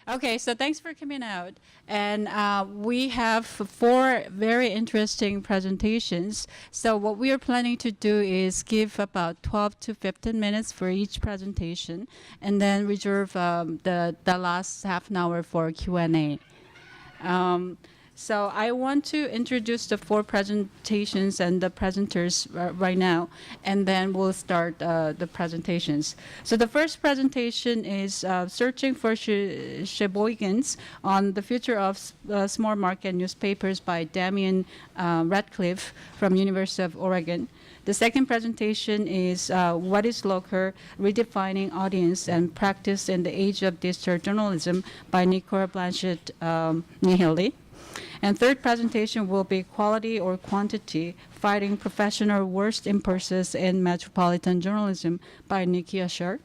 Okay, so thanks for coming out. And we have four very interesting presentations. So what we are planning to do is give about 12 to 15 minutes for each presentation, and then reserve the last half an hour for Q&A. So I want to introduce the four presentations and the presenters right now, and then we'll start the presentations. So the first presentation is Searching for Sheboygan's on the Future of Small Market Newspapers by Damian Radcliffe from University of Oregon. The second presentation is What is Local? Redefining Audience and Practice in the Age of Digital Journalism by Nicola Blanchett Nihili. And third presentation will be Quality or Quantity, Fighting Professional Worst Impulses in Metropolitan Journalism by Nikki Asher.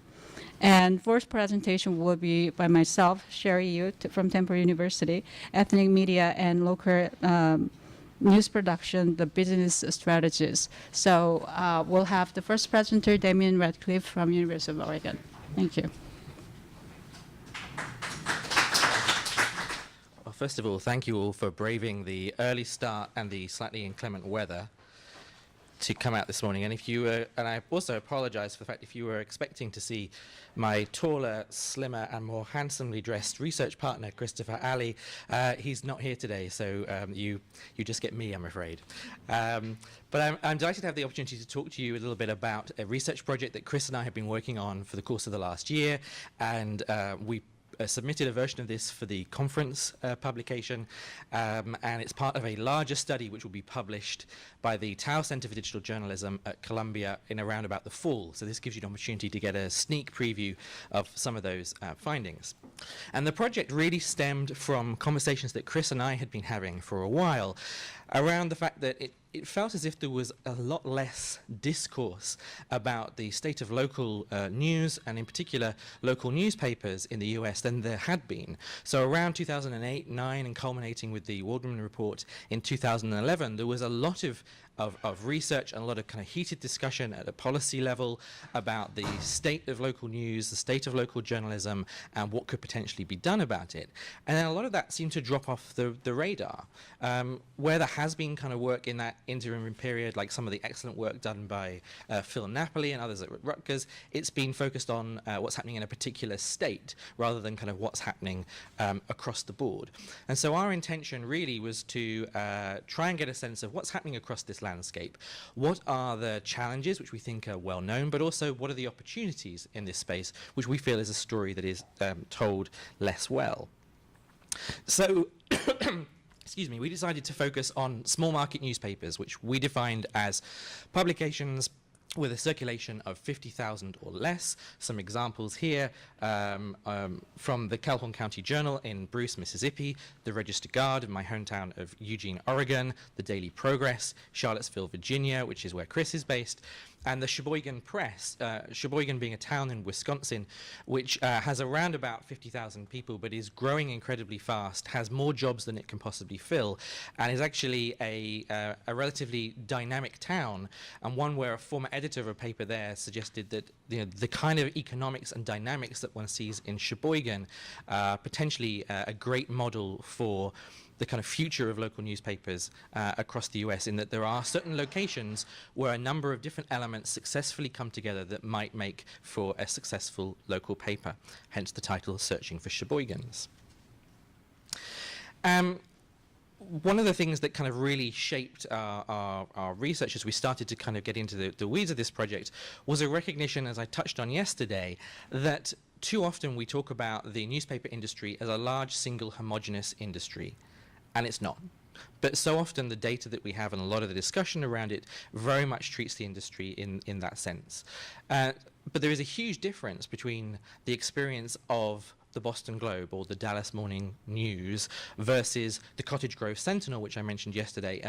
And fourth presentation will be by myself, Sherry Yu from Temple University, Ethnic Media and Local News Production, the Business Strategies. So we'll have the first presenter, Damian Radcliffe from University of Oregon. Thank you. Well, first of all, thank you all for braving the early start and the slightly inclement weather to come out this morning. And if you were, and I also apologize for the fact if you were expecting to see my taller, slimmer, and more handsomely dressed research partner, Christopher Alley, he's not here today, so you just get me, I'm afraid. But I'm delighted to have the opportunity to talk to you a little bit about a research project that Chris and I have been working on for the course of the last year, and we submitted a version of this for the conference publication, and it's part of a larger study which will be published by the Tao Center for Digital Journalism at Columbia in around about the fall. So this gives you an opportunity to get a sneak preview of some of those findings. And the project really stemmed from conversations that Chris and I had been having for a while around the fact that it felt as if there was a lot less discourse about the state of local news, and in particular local newspapers in the US, than there had been. So around 2008-9 and culminating with the Waldman Report in 2011, there was a lot of research and a lot of kind of heated discussion at a policy level about the state of local news, the state of local journalism, and what could potentially be done about it. And then a lot of that seemed to drop off the radar. Where there has been kind of work in that interim period, like some of the excellent work done by Phil Napoli and others at Rutgers, it's been focused on what's happening in a particular state rather than kind of what's happening across the board. And so our intention really was to try and get a sense of what's happening across this landscape. What are the challenges which we think are well known, but also what are the opportunities in this space which we feel is a story that is told less well. So excuse me, we decided to focus on small market newspapers, which we defined as publications with a circulation of 50,000 or less. Some examples here from the Calhoun County Journal in Bruce, Mississippi, the Register Guard in my hometown of Eugene, Oregon, the Daily Progress, Charlottesville, Virginia, which is where Chris is based, and the Sheboygan Press, Sheboygan being a town in Wisconsin, which has around about 50,000 people, but is growing incredibly fast, has more jobs than it can possibly fill, and is actually a relatively dynamic town, and one where a former editor of a paper there suggested that the kind of economics and dynamics that one sees in Sheboygan are potentially a great model for the kind of future of local newspapers across the US, in that there are certain locations where a number of different elements successfully come together that might make for a successful local paper, hence the title Searching for Sheboygans. One of the things that kind of really shaped our research as we started to kind of get into the weeds of this project was a recognition, as I touched on yesterday, that too often we talk about the newspaper industry as a large single homogeneous industry. And it's not. But so often the data that we have and a lot of the discussion around it very much treats the industry in that sense. But there is a huge difference between the experience of the Boston Globe or the Dallas Morning News versus the Cottage Grove Sentinel, which I mentioned yesterday,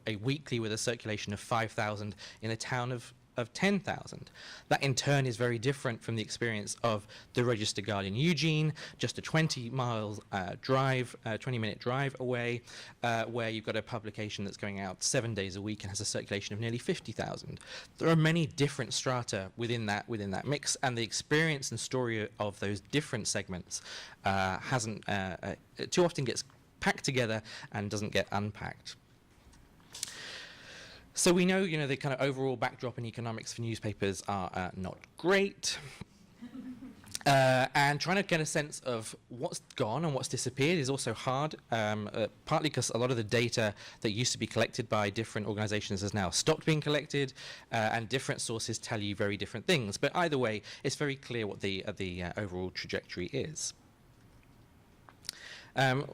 a weekly with a circulation of 5,000 in a town of of 10,000. That in turn is very different from the experience of the Register Guardian Eugene, just a 20-minute drive away, where you've got a publication that's going out 7 days a week and has a circulation of nearly 50,000. There are many different strata within that mix, and the experience and story of those different segments too often gets packed together and doesn't get unpacked. So we know, the kind of overall backdrop in economics for newspapers are not great. And trying to get a sense of what's gone and what's disappeared is also hard, partly because a lot of the data that used to be collected by different organizations has now stopped being collected, and different sources tell you very different things. But either way, it's very clear what the overall trajectory is.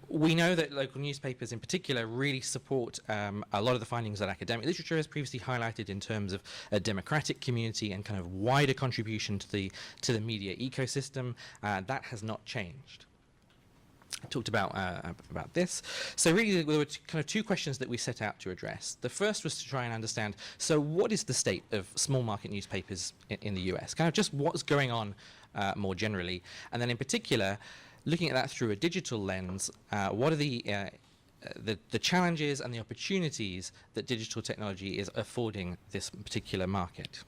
We know that local newspapers in particular really support a lot of the findings that academic literature has previously highlighted in terms of a democratic community and kind of wider contribution to the media ecosystem. That has not changed. I talked about this. So really there were kind of two questions that we set out to address. The first was to try and understand, so what is the state of small market newspapers in the US? Kind of just what's going on more generally. And then in particular, looking at that through a digital lens, what are the challenges and the opportunities that digital technology is affording this particular market?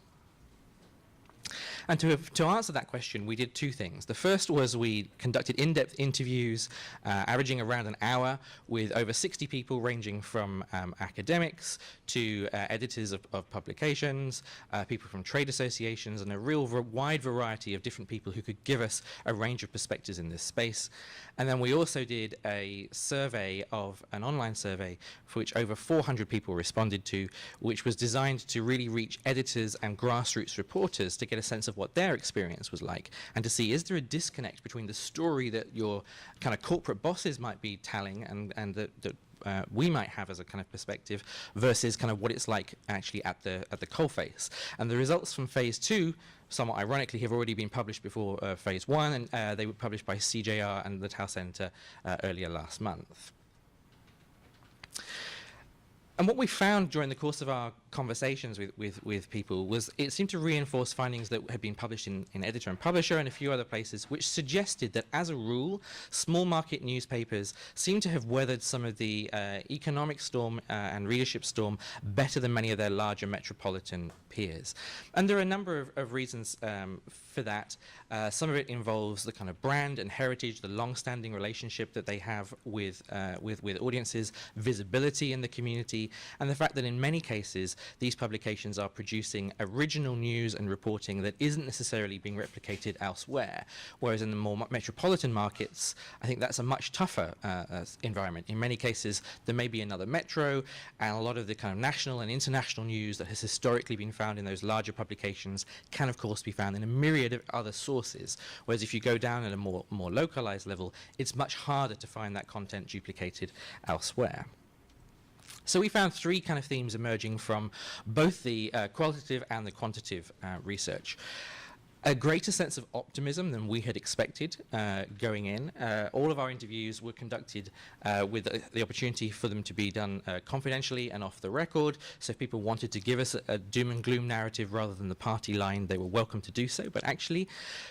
And to answer that question, we did two things. The first was we conducted in-depth interviews, averaging around an hour, with over 60 people ranging from academics to editors of publications, people from trade associations, and a real wide variety of different people who could give us a range of perspectives in this space. And then we also did an online survey, for which over 400 people responded to, which was designed to really reach editors and grassroots reporters to get a sense of what their experience was like, and to see, is there a disconnect between the story that your kind of corporate bosses might be telling and that we might have as a kind of perspective versus kind of what it's like actually at the coalface. And the results from phase 2, somewhat ironically, have already been published before phase 1, and they were published by CJR and the Tau Center earlier last month. And what we found during the course of our conversations with people was it seemed to reinforce findings that had been published in Editor and Publisher and a few other places, which suggested that as a rule, small market newspapers seem to have weathered some of the economic storm and readership storm better than many of their larger metropolitan peers. And there are a number of reasons for that. Some of it involves the kind of brand and heritage, the long-standing relationship that they have with audiences, visibility in the community, and the fact that in many cases these publications are producing original news and reporting that isn't necessarily being replicated elsewhere. Whereas in the more metropolitan markets, I think that's a much tougher environment. In many cases, there may be another metro, and a lot of the kind of national and international news that has historically been found in those larger publications can, of course, be found in a myriad of other sources. Whereas if you go down at a more localized level, it's much harder to find that content duplicated elsewhere. So we found three kind of themes emerging from both the qualitative and the quantitative research. A greater sense of optimism than we had expected going in. All of our interviews were conducted with the opportunity for them to be done confidentially and off the record. So if people wanted to give us a doom and gloom narrative rather than the party line, they were welcome to do so. But actually,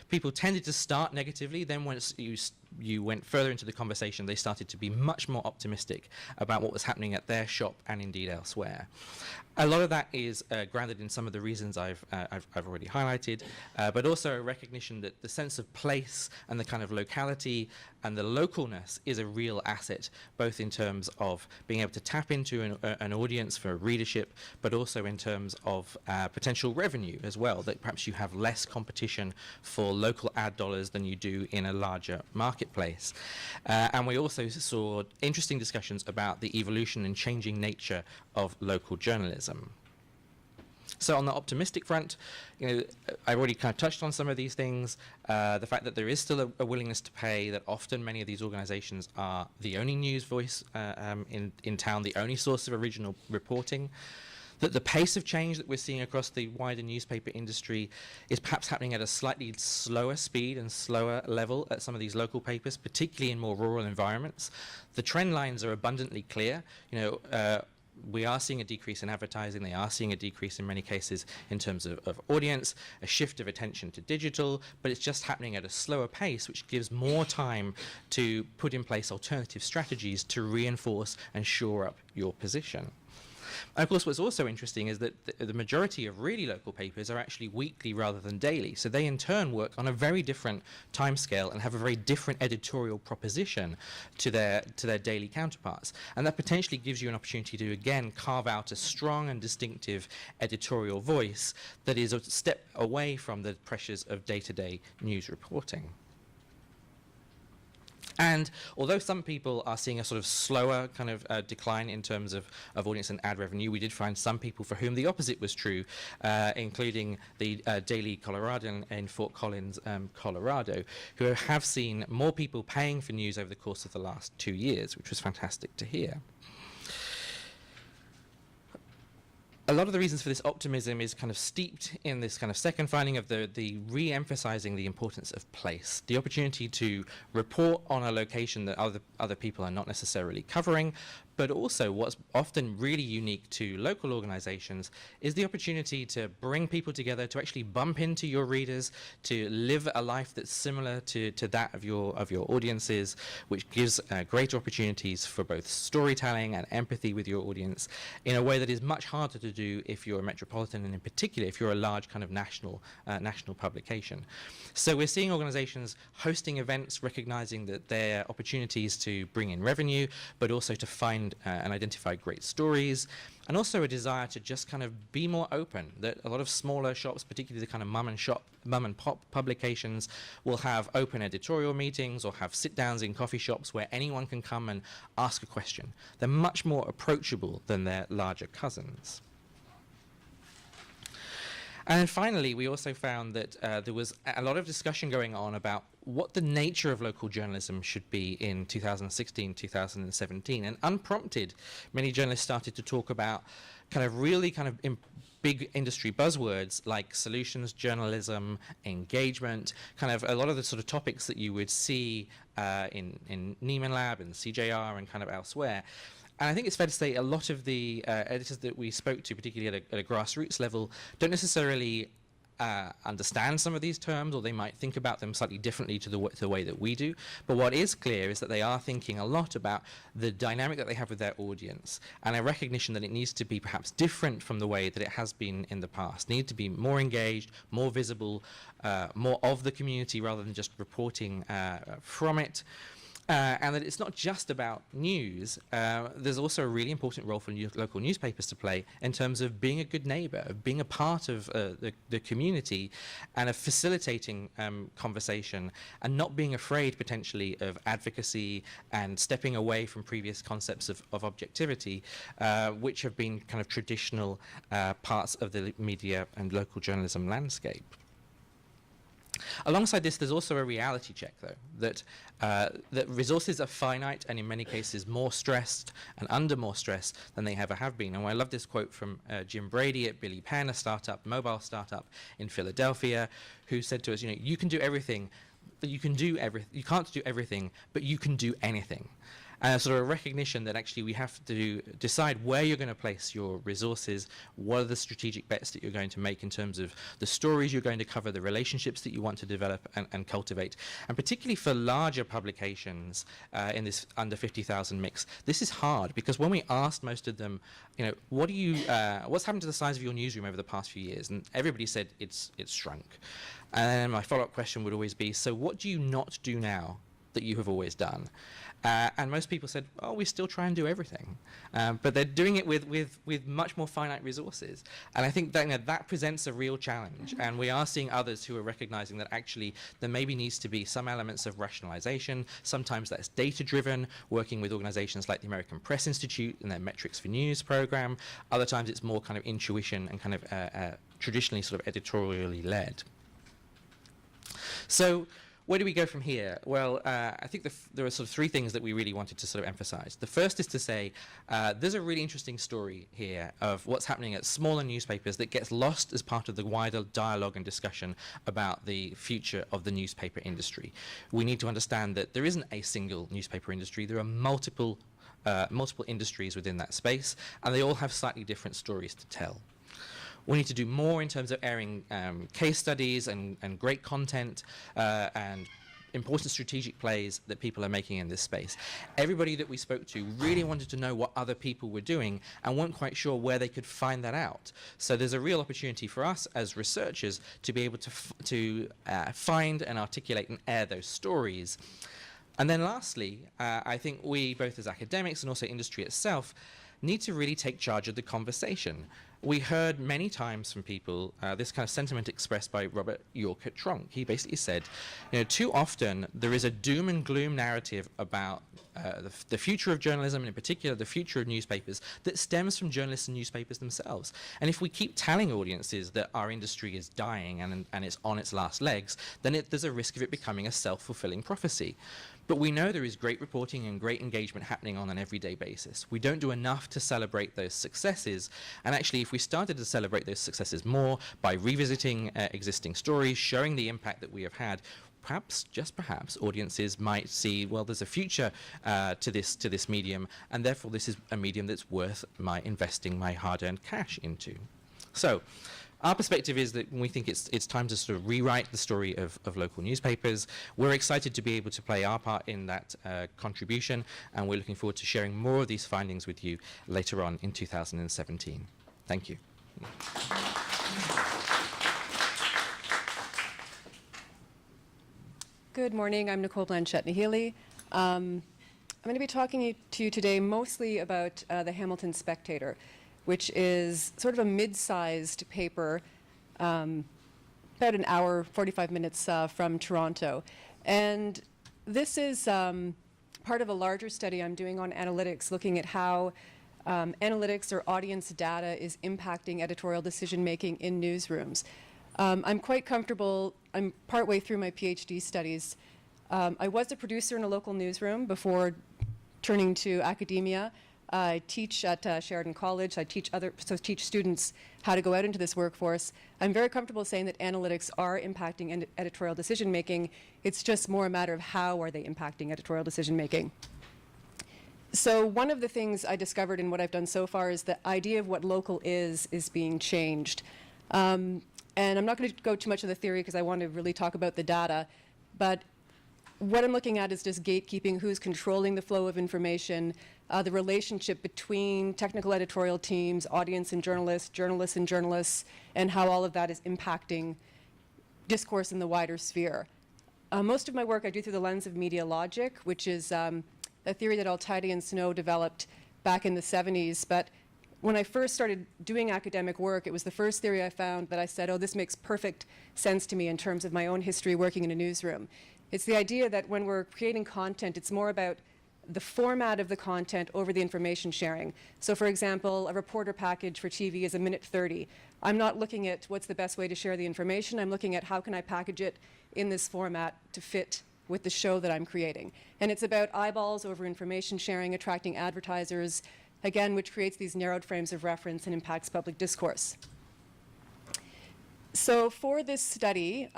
people tended to start negatively. Then once you went further into the conversation, they started to be much more optimistic about what was happening at their shop and indeed elsewhere. A lot of that is grounded in some of the reasons I've already highlighted, but also a recognition that the sense of place and the kind of locality and the localness is a real asset, both in terms of being able to tap into an audience for readership, but also in terms of potential revenue as well, that perhaps you have less competition for local ad dollars than you do in a larger marketplace. And we also saw interesting discussions about the evolution and changing nature of local journalism. So on the optimistic front, I've already kind of touched on some of these things. The fact that there is still a willingness to pay, that often many of these organizations are the only news voice in town, the only source of original reporting. That the pace of change that we're seeing across the wider newspaper industry is perhaps happening at a slightly slower speed and slower level at some of these local papers, particularly in more rural environments. The trend lines are abundantly clear. we are seeing a decrease in advertising. They are seeing a decrease in many cases in terms of audience, a shift of attention to digital, but it's just happening at a slower pace, which gives more time to put in place alternative strategies to reinforce and shore up your position. And of course, what's also interesting is that the majority of really local papers are actually weekly rather than daily. So they in turn work on a very different timescale and have a very different editorial proposition to their daily counterparts. And that potentially gives you an opportunity to, again, carve out a strong and distinctive editorial voice that is a step away from the pressures of day-to-day news reporting. And although some people are seeing a sort of slower kind of decline in terms of audience and ad revenue, we did find some people for whom the opposite was true, including the Daily Coloradan in Fort Collins, Colorado, who have seen more people paying for news over the course of the last 2 years, which was fantastic to hear. A lot of the reasons for this optimism is kind of steeped in this kind of second finding of the re-emphasizing the importance of place, the opportunity to report on a location that other people are not necessarily covering, but also what's often really unique to local organizations is the opportunity to bring people together, to actually bump into your readers, to live a life that's similar to that of your audiences, which gives great opportunities for both storytelling and empathy with your audience in a way that is much harder to do if you're a metropolitan, and in particular if you're a large kind of national publication. So we're seeing organizations hosting events, recognizing that there are opportunities to bring in revenue, but also to find and identify great stories, and also a desire to just kind of be more open, that a lot of smaller shops, particularly the kind of mum and pop publications, will have open editorial meetings or have sit-downs in coffee shops where anyone can come and ask a question. They're much more approachable than their larger cousins. And then finally, we also found that there was a lot of discussion going on about what the nature of local journalism should be in 2016, 2017. And unprompted, many journalists started to talk about kind of really kind of big industry buzzwords like solutions journalism, engagement, kind of a lot of the sort of topics that you would see in Nieman Lab and CJR and kind of elsewhere. And I think it's fair to say a lot of the editors that we spoke to, particularly at a grassroots level, don't necessarily understand some of these terms, or they might think about them slightly differently to the way that we do. But what is clear is that they are thinking a lot about the dynamic that they have with their audience, and a recognition that it needs to be perhaps different from the way that it has been in the past. Need to be more engaged, more visible, more of the community rather than just reporting from it. And that it's not just about news. There's also a really important role for local newspapers to play in terms of being a good neighbor, of being a part of the community, and of facilitating conversation, and not being afraid potentially of advocacy and stepping away from previous concepts of objectivity, which have been kind of traditional parts of the media and local journalism landscape. Alongside this, there's also a reality check, though, that resources are finite and in many cases more stressed and under more stress than they ever have been. And I love this quote from Jim Brady at Billy Penn, a mobile startup in Philadelphia, who said to us, you can do everything, but you can't do everything, but you can do anything. And sort of a recognition that actually we have to decide where you're going to place your resources, what are the strategic bets that you're going to make in terms of the stories you're going to cover, the relationships that you want to develop and cultivate. And particularly for larger publications in this under 50,000 mix, this is hard, because when we asked most of them, what's happened to the size of your newsroom over the past few years? And everybody said it's shrunk. And my follow-up question would always be, so what do you not do now that you have always done? And most people said, we still try and do everything. But they're doing it with much more finite resources. And I think that that presents a real challenge. And we are seeing others who are recognizing that actually there maybe needs to be some elements of rationalization. Sometimes that's data-driven, working with organizations like the American Press Institute and their Metrics for News program. Other times it's more kind of intuition and kind of traditionally sort of editorially led. So where do we go from here? Well, I think there are sort of three things that we really wanted to sort of emphasize. The first is to say there's a really interesting story here of what's happening at smaller newspapers that gets lost as part of the wider dialogue and discussion about the future of the newspaper industry. We need to understand that there isn't a single newspaper industry. There are multiple multiple industries within that space, and they all have slightly different stories to tell. We need to do more in terms of airing case studies and great content and important strategic plays that people are making in this space. Everybody that we spoke to really wanted to know what other people were doing and weren't quite sure where they could find that out. So there's a real opportunity for us as researchers to be able to find and articulate and air those stories. And then lastly, I think we, both as academics and also industry itself, need to really take charge of the conversation. We heard many times from people this kind of sentiment expressed by Robert York at Tronc. He basically said, too often there is a doom and gloom narrative about the future of journalism, and in particular the future of newspapers, that stems from journalists and newspapers themselves. And if we keep telling audiences that our industry is dying and it's on its last legs, then there's a risk of it becoming a self-fulfilling prophecy. But we know there is great reporting and great engagement happening on an everyday basis. We don't do enough to celebrate those successes. And actually, if we started to celebrate those successes more by revisiting existing stories, showing the impact that we have had, perhaps, just perhaps, audiences might see, well, there's a future to this medium, and therefore this is a medium that's worth my investing my hard-earned cash into. So, our perspective is that we think it's time to sort of rewrite the story of local newspapers. We're excited to be able to play our part in that contribution, and we're looking forward to sharing more of these findings with you later on in 2017. Thank you. Good morning. I'm Nicole Blanchette-Nahili. I'm going to be talking to you today mostly about the Hamilton Spectator, which is sort of a mid-sized paper, about an hour, 45 minutes from Toronto. And this is part of a larger study I'm doing on analytics, looking at how analytics or audience data is impacting editorial decision-making in newsrooms. I'm quite comfortable. I'm partway through my PhD studies. I was a producer in a local newsroom before turning to academia. I teach at Sheridan College. I teach students how to go out into this workforce. I'm very comfortable saying that analytics are impacting editorial decision making. It's just more a matter of how are they impacting editorial decision making. So one of the things I discovered in what I've done so far is the idea of what local is being changed. And I'm not going to go too much of the theory because I want to really talk about the data. But what I'm looking at is just gatekeeping, who's controlling the flow of information, the relationship between technical editorial teams, audience and journalists, and how all of that is impacting discourse in the wider sphere. Most of my work I do through the lens of media logic, which is a theory that Altieri and Snow developed back in the 70s. But when I first started doing academic work, it was the first theory I found that I said, oh, this makes perfect sense to me in terms of my own history working in a newsroom. It's the idea that when we're creating content, it's more about the format of the content over the information sharing. So for example, a reporter package for TV is 1:30. I'm not looking at what's the best way to share the information. I'm looking at how can I package it in this format to fit with the show that I'm creating. And it's about eyeballs over information sharing, attracting advertisers, again, which creates these narrowed frames of reference and impacts public discourse. So for this study,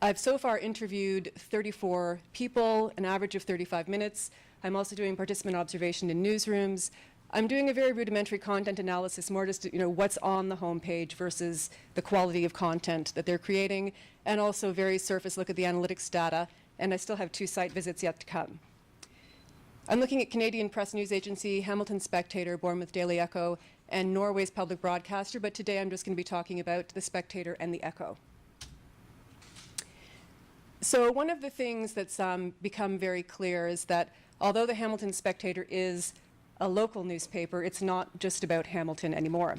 I've so far interviewed 34 people, an average of 35 minutes. I'm also doing participant observation in newsrooms. I'm doing a very rudimentary content analysis, more just what's on the homepage versus the quality of content that they're creating, and also very surface look at the analytics data, and I still have 2 site visits yet to come. I'm looking at Canadian Press News Agency, Hamilton Spectator, Bournemouth Daily Echo, and Norway's public broadcaster, but today I'm just going to be talking about the Spectator and the Echo. So one of the things that's become very clear is that although the Hamilton Spectator is a local newspaper, it's not just about Hamilton anymore.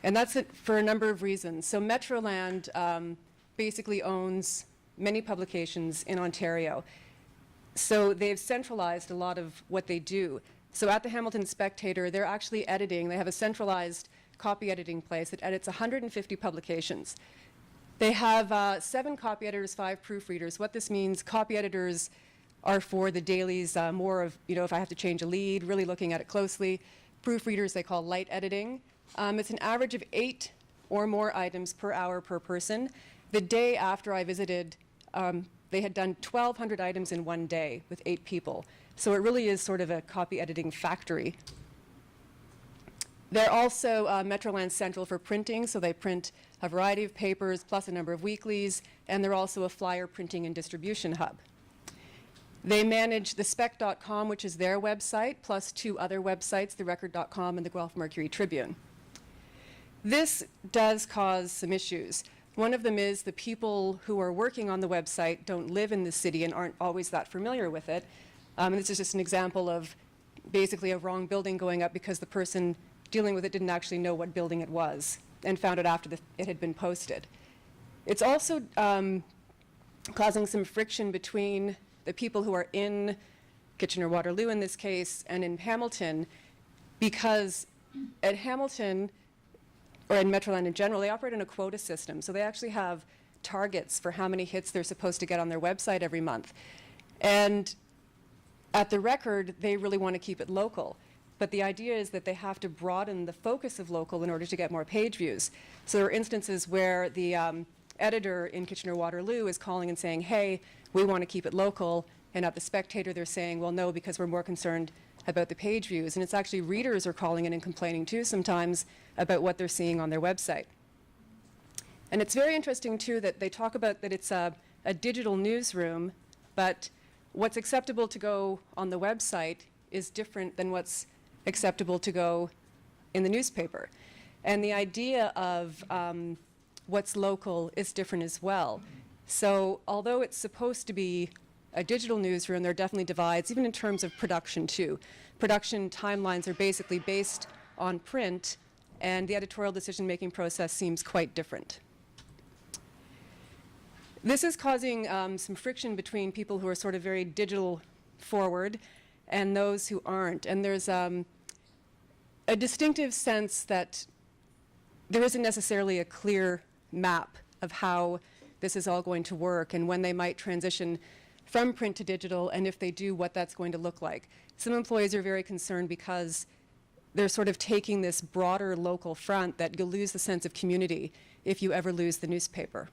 And that's it for a number of reasons. So Metroland basically owns many publications in Ontario. So they've centralized a lot of what they do. So at the Hamilton Spectator, they're actually editing. They have a centralized copy editing place that edits 150 publications. They have 7 copy editors, 5 proofreaders. What this means, copy editors are for the dailies, more of, if I have to change a lead, really looking at it closely. Proofreaders they call light editing. It's an average of 8 or more items per hour per person. The day after I visited they had done 1,200 items in one day with 8 people. So it really is sort of a copy editing factory. They're also Metroland Central for printing, so they print a variety of papers plus a number of weeklies, and they're also a flyer printing and distribution hub. They manage the spec.com, which is their website, plus 2 other websites, the record.com and the Guelph Mercury Tribune. This does cause some issues. One of them is the people who are working on the website don't live in the city and aren't always that familiar with it. And this is just an example of basically a wrong building going up because the person dealing with it didn't actually know what building it was and found it after it had been posted. It's also causing some friction between the people who are in Kitchener-Waterloo in this case and in Hamilton, because at Hamilton, or in Metroland in general, they operate on a quota system. So they actually have targets for how many hits they're supposed to get on their website every month. And at the Record, they really want to keep it local. But the idea is that they have to broaden the focus of local in order to get more page views. So there are instances where the editor in Kitchener-Waterloo is calling and saying, hey, we want to keep it local. And at the Spectator, they're saying, well, no, because we're more concerned about the page views. And it's actually readers are calling in and complaining too sometimes about what they're seeing on their website. And it's very interesting too that they talk about that it's a digital newsroom, but what's acceptable to go on the website is different than what's acceptable to go in the newspaper. And the idea of what's local is different as well. So although it's supposed to be a digital newsroom, there are definitely divides, even in terms of production too. Production timelines are basically based on print, and the editorial decision-making process seems quite different. This is causing some friction between people who are sort of very digital forward and those who aren't. And there's a distinctive sense that there isn't necessarily a clear map of how this is all going to work and when they might transition from print to digital, and if they do, what that's going to look like. Some employees are very concerned because they're sort of taking this broader local front that you'll lose the sense of community if you ever lose the newspaper.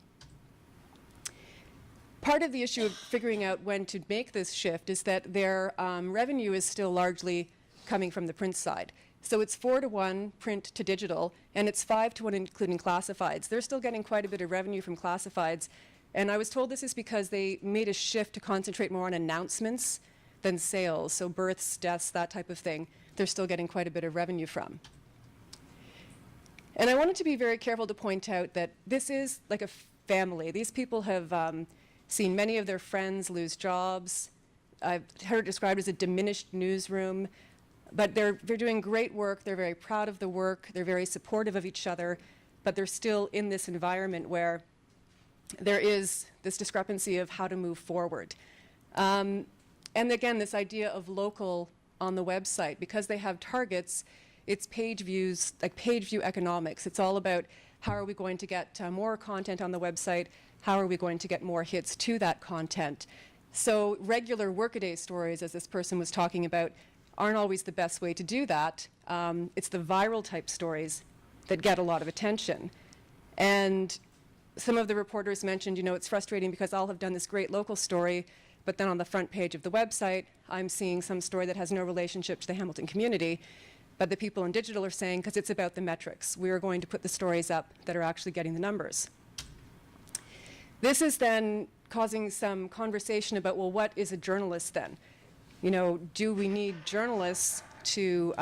Part of the issue of figuring out when to make this shift is that their revenue is still largely coming from the print side. So it's 4-to-1 print to digital, and it's 5-to-1 including classifieds. They're still getting quite a bit of revenue from classifieds, and I was told this is because they made a shift to concentrate more on announcements than sales, so births, deaths, that type of thing. They're still getting quite a bit of revenue from. And I wanted to be very careful to point out that this is like a family. These people have seen many of their friends lose jobs. I've heard it described as a diminished newsroom. But they're doing great work. They're very proud of the work. They're very supportive of each other. But they're still in this environment where there is this discrepancy of how to move forward. And again, this idea of local on the website, because they have targets, it's page views, like page view economics. It's all about how are we going to get more content on the website? How are we going to get more hits to that content? So regular workaday stories, as this person was talking about, aren't always the best way to do that. It's the viral type stories that get a lot of attention. And some of the reporters mentioned, you know, it's frustrating because I'll have done this great local story, but then on the front page of the website, I'm seeing some story that has no relationship to the Hamilton community. But the people in digital are saying, because it's about the metrics, we are going to put the stories up that are actually getting the numbers. This is then causing some conversation about, well, what is a journalist then? You know, do we need journalists to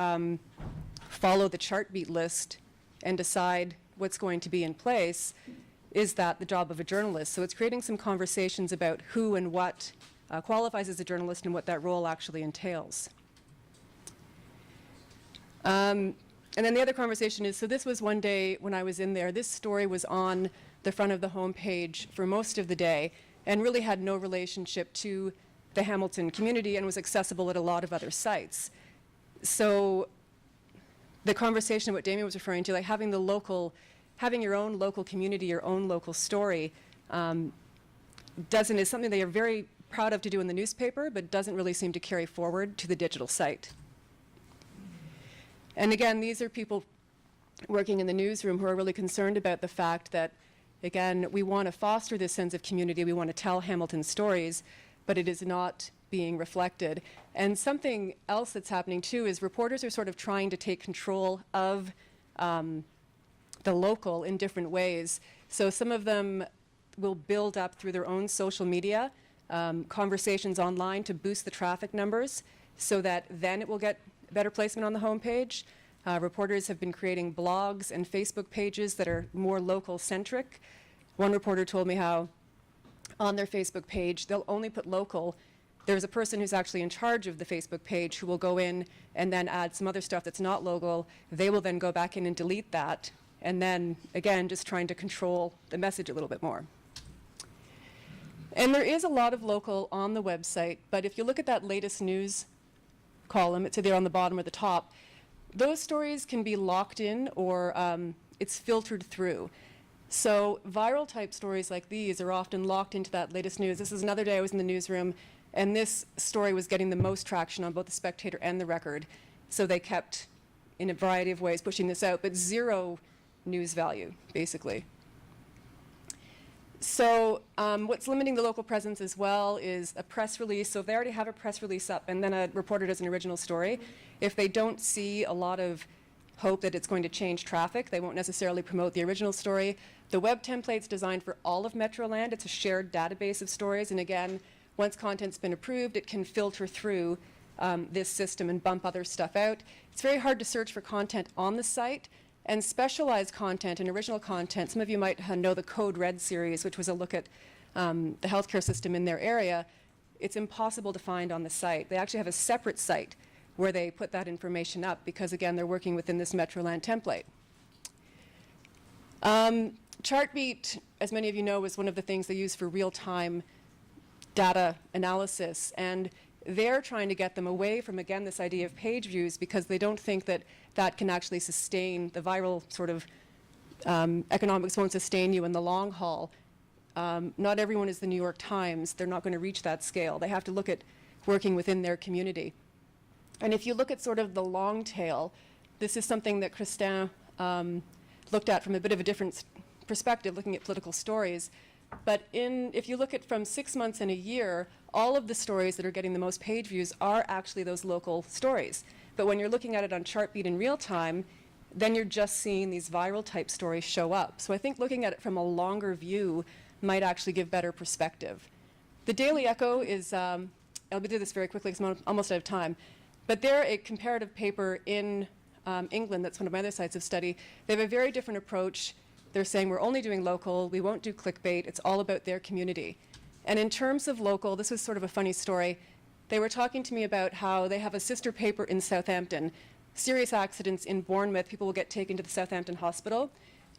follow the Chartbeat list and decide what's going to be in place? Is that the job of a journalist? So it's creating some conversations about who and what qualifies as a journalist and what that role actually entails. And then the other conversation is, so this was one day when I was in there, this story was on the front of the homepage for most of the day and really had no relationship to the Hamilton community and was accessible at a lot of other sites. So the conversation, what Damien was referring to, like having your own local community, your own local story, is something they are very proud of to do in the newspaper, but doesn't really seem to carry forward to the digital site. And again, these are people working in the newsroom who are really concerned about the fact that Again, we want to foster this sense of community. We want to tell Hamilton stories, but it is not being reflected. And something else that's happening too is reporters are sort of trying to take control of the local in different ways. So some of them will build up through their own social media conversations online to boost the traffic numbers so that then it will get better placement on the homepage. Reporters have been creating blogs and Facebook pages that are more local centric. One reporter told me how on their Facebook page they'll only put local. There's a person who's actually in charge of the Facebook page who will go in and then add some other stuff that's not local. They will then go back in and delete that, and then again just trying to control the message a little bit more. And there is a lot of local on the website, but if you look at that latest news column, it's either on the bottom or the top, those stories can be locked in or it's filtered through. So viral type stories like these are often locked into that latest news. This is another day I was in the newsroom, and this story was getting the most traction on both the Spectator and the Record. So they kept, in a variety of ways, pushing this out, but zero news value, basically. So what's limiting the local presence as well is a press release. So if they already have a press release up and then a reporter does an original story, if they don't see a lot of hope that it's going to change traffic, they won't necessarily promote the original story. The web template's designed for all of Metroland. It's a shared database of stories. And again, once content's been approved, it can filter through this system and bump other stuff out. It's very hard to search for content on the site. And specialized content and original content, some of you might know the Code Red series, which was a look at the healthcare system in their area. It's impossible to find on the site. They actually have a separate site where they put that information up because, again, they're working within this Metroland template. Chartbeat, as many of you know, was one of the things they use for real-time data analysis. And they're trying to get them away from, again, this idea of page views because they don't think that that can actually sustain the viral sort of economics won't sustain you in the long haul. Not everyone is the New York Times. They're not going to reach that scale. They have to look at working within their community. And if you look at sort of the long tail, this is something that Christin looked at from a bit of a different perspective, looking at political stories. But if you look at from 6 months and a year, all of the stories that are getting the most page views are actually those local stories. But when you're looking at it on Chartbeat in real time, then you're just seeing these viral type stories show up. So I think looking at it from a longer view might actually give better perspective. The Daily Echo is, I'll do this very quickly because I'm almost out of time, but they're a comparative paper in England. That's one of my other sites of study. They have a very different approach. They're saying we're only doing local, we won't do clickbait, it's all about their community. And in terms of local, this was sort of a funny story. They were talking to me about how they have a sister paper in Southampton. Serious accidents in Bournemouth, people will get taken to the Southampton hospital.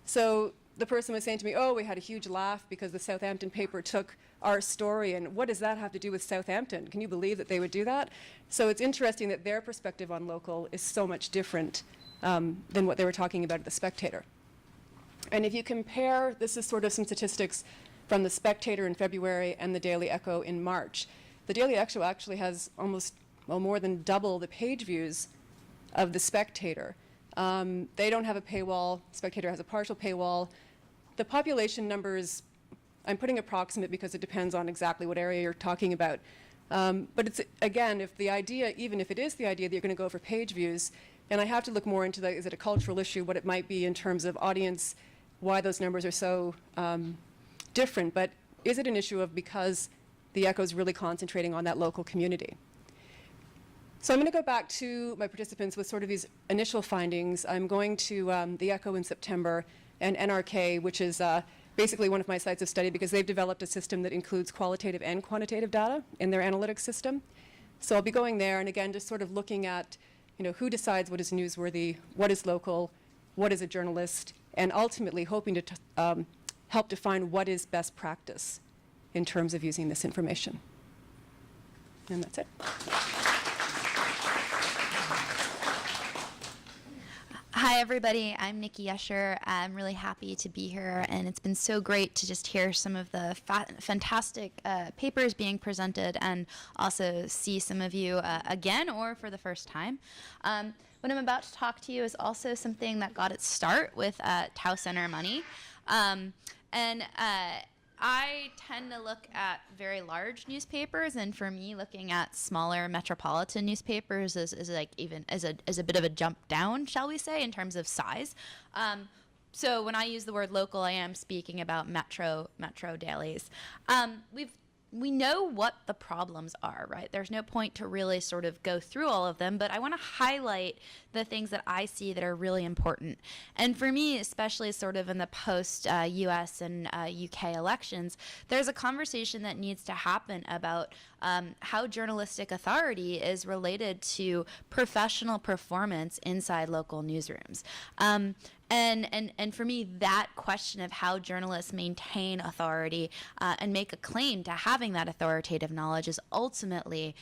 So the person was saying to me, oh, we had a huge laugh because the Southampton paper took our story, and what does that have to do with Southampton? Can you believe that they would do that? So it's interesting that their perspective on local is so much different than what they were talking about at the Spectator. And if you compare, this is sort of some statistics from the Spectator in February and the Daily Echo in March. The Daily Echo actually has almost, well, more than double the page views of the Spectator. They don't have a paywall. Spectator has a partial paywall. The population numbers, I'm putting approximate because it depends on exactly what area you're talking about. But it's, again, if the idea, even if it is the idea that you're going to go for page views, and I have to look more into that, is it a cultural issue, what it might be in terms of audience, why those numbers are so different, but is it an issue of because the Echo is really concentrating on that local community? So I'm going to go back to my participants with sort of these initial findings. I'm going to the Echo in September and NRK, which is basically one of my sites of study because they've developed a system that includes qualitative and quantitative data in their analytics system. So I'll be going there and again just sort of looking at who decides what is newsworthy, what is local, what is a journalist, and ultimately hoping to help define what is best practice in terms of using this information. And that's it. Hi, everybody. I'm Nikki Escher. I'm really happy to be here, and it's been so great to just hear some of the fantastic papers being presented and also see some of you again or for the first time. What I'm about to talk to you is also something that got its start with Tau Center money. And I tend to look at very large newspapers, and for me, looking at smaller metropolitan newspapers is like even as a bit of a jump down, shall we say, in terms of size. So when I use the word local, I am speaking about metro dailies. We know what the problems are, right? There's no point to really sort of go through all of them, but I want to highlight the things that I see that are really important. And for me, especially sort of in the post US and UK elections, there's a conversation that needs to happen about how journalistic authority is related to professional performance inside local newsrooms. And for me, that question of how journalists maintain authority and make a claim to having that authoritative knowledge is ultimately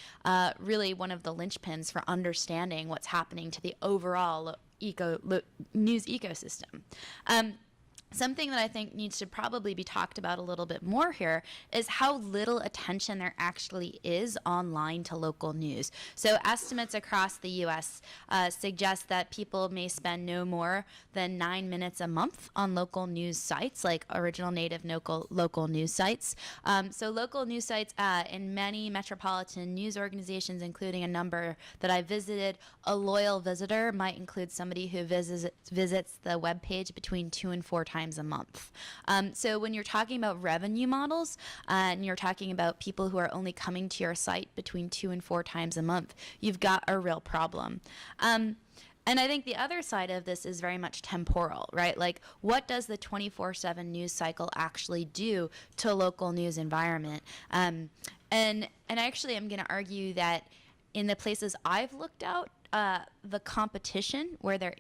really one of the linchpins for understanding what's happening to the overall news ecosystem. Something that I think needs to probably be talked about a little bit more here is how little attention there actually is online to local news. So estimates across the U.S. Suggest that people may spend no more than 9 minutes a month on local news sites, like original native local news sites. So local news sites in many metropolitan news organizations, including a number that I visited, a loyal visitor might include somebody who visits the webpage between 2 and 4 times a month. So when you're talking about revenue models and you're talking about people who are only coming to your site between 2 and 4 times a month, you've got a real problem. And I think the other side of this is very much temporal, right? Like, what does the 24/7 news cycle actually do to a local news environment? And actually, I'm going to argue that in the places I've looked out, the competition, where there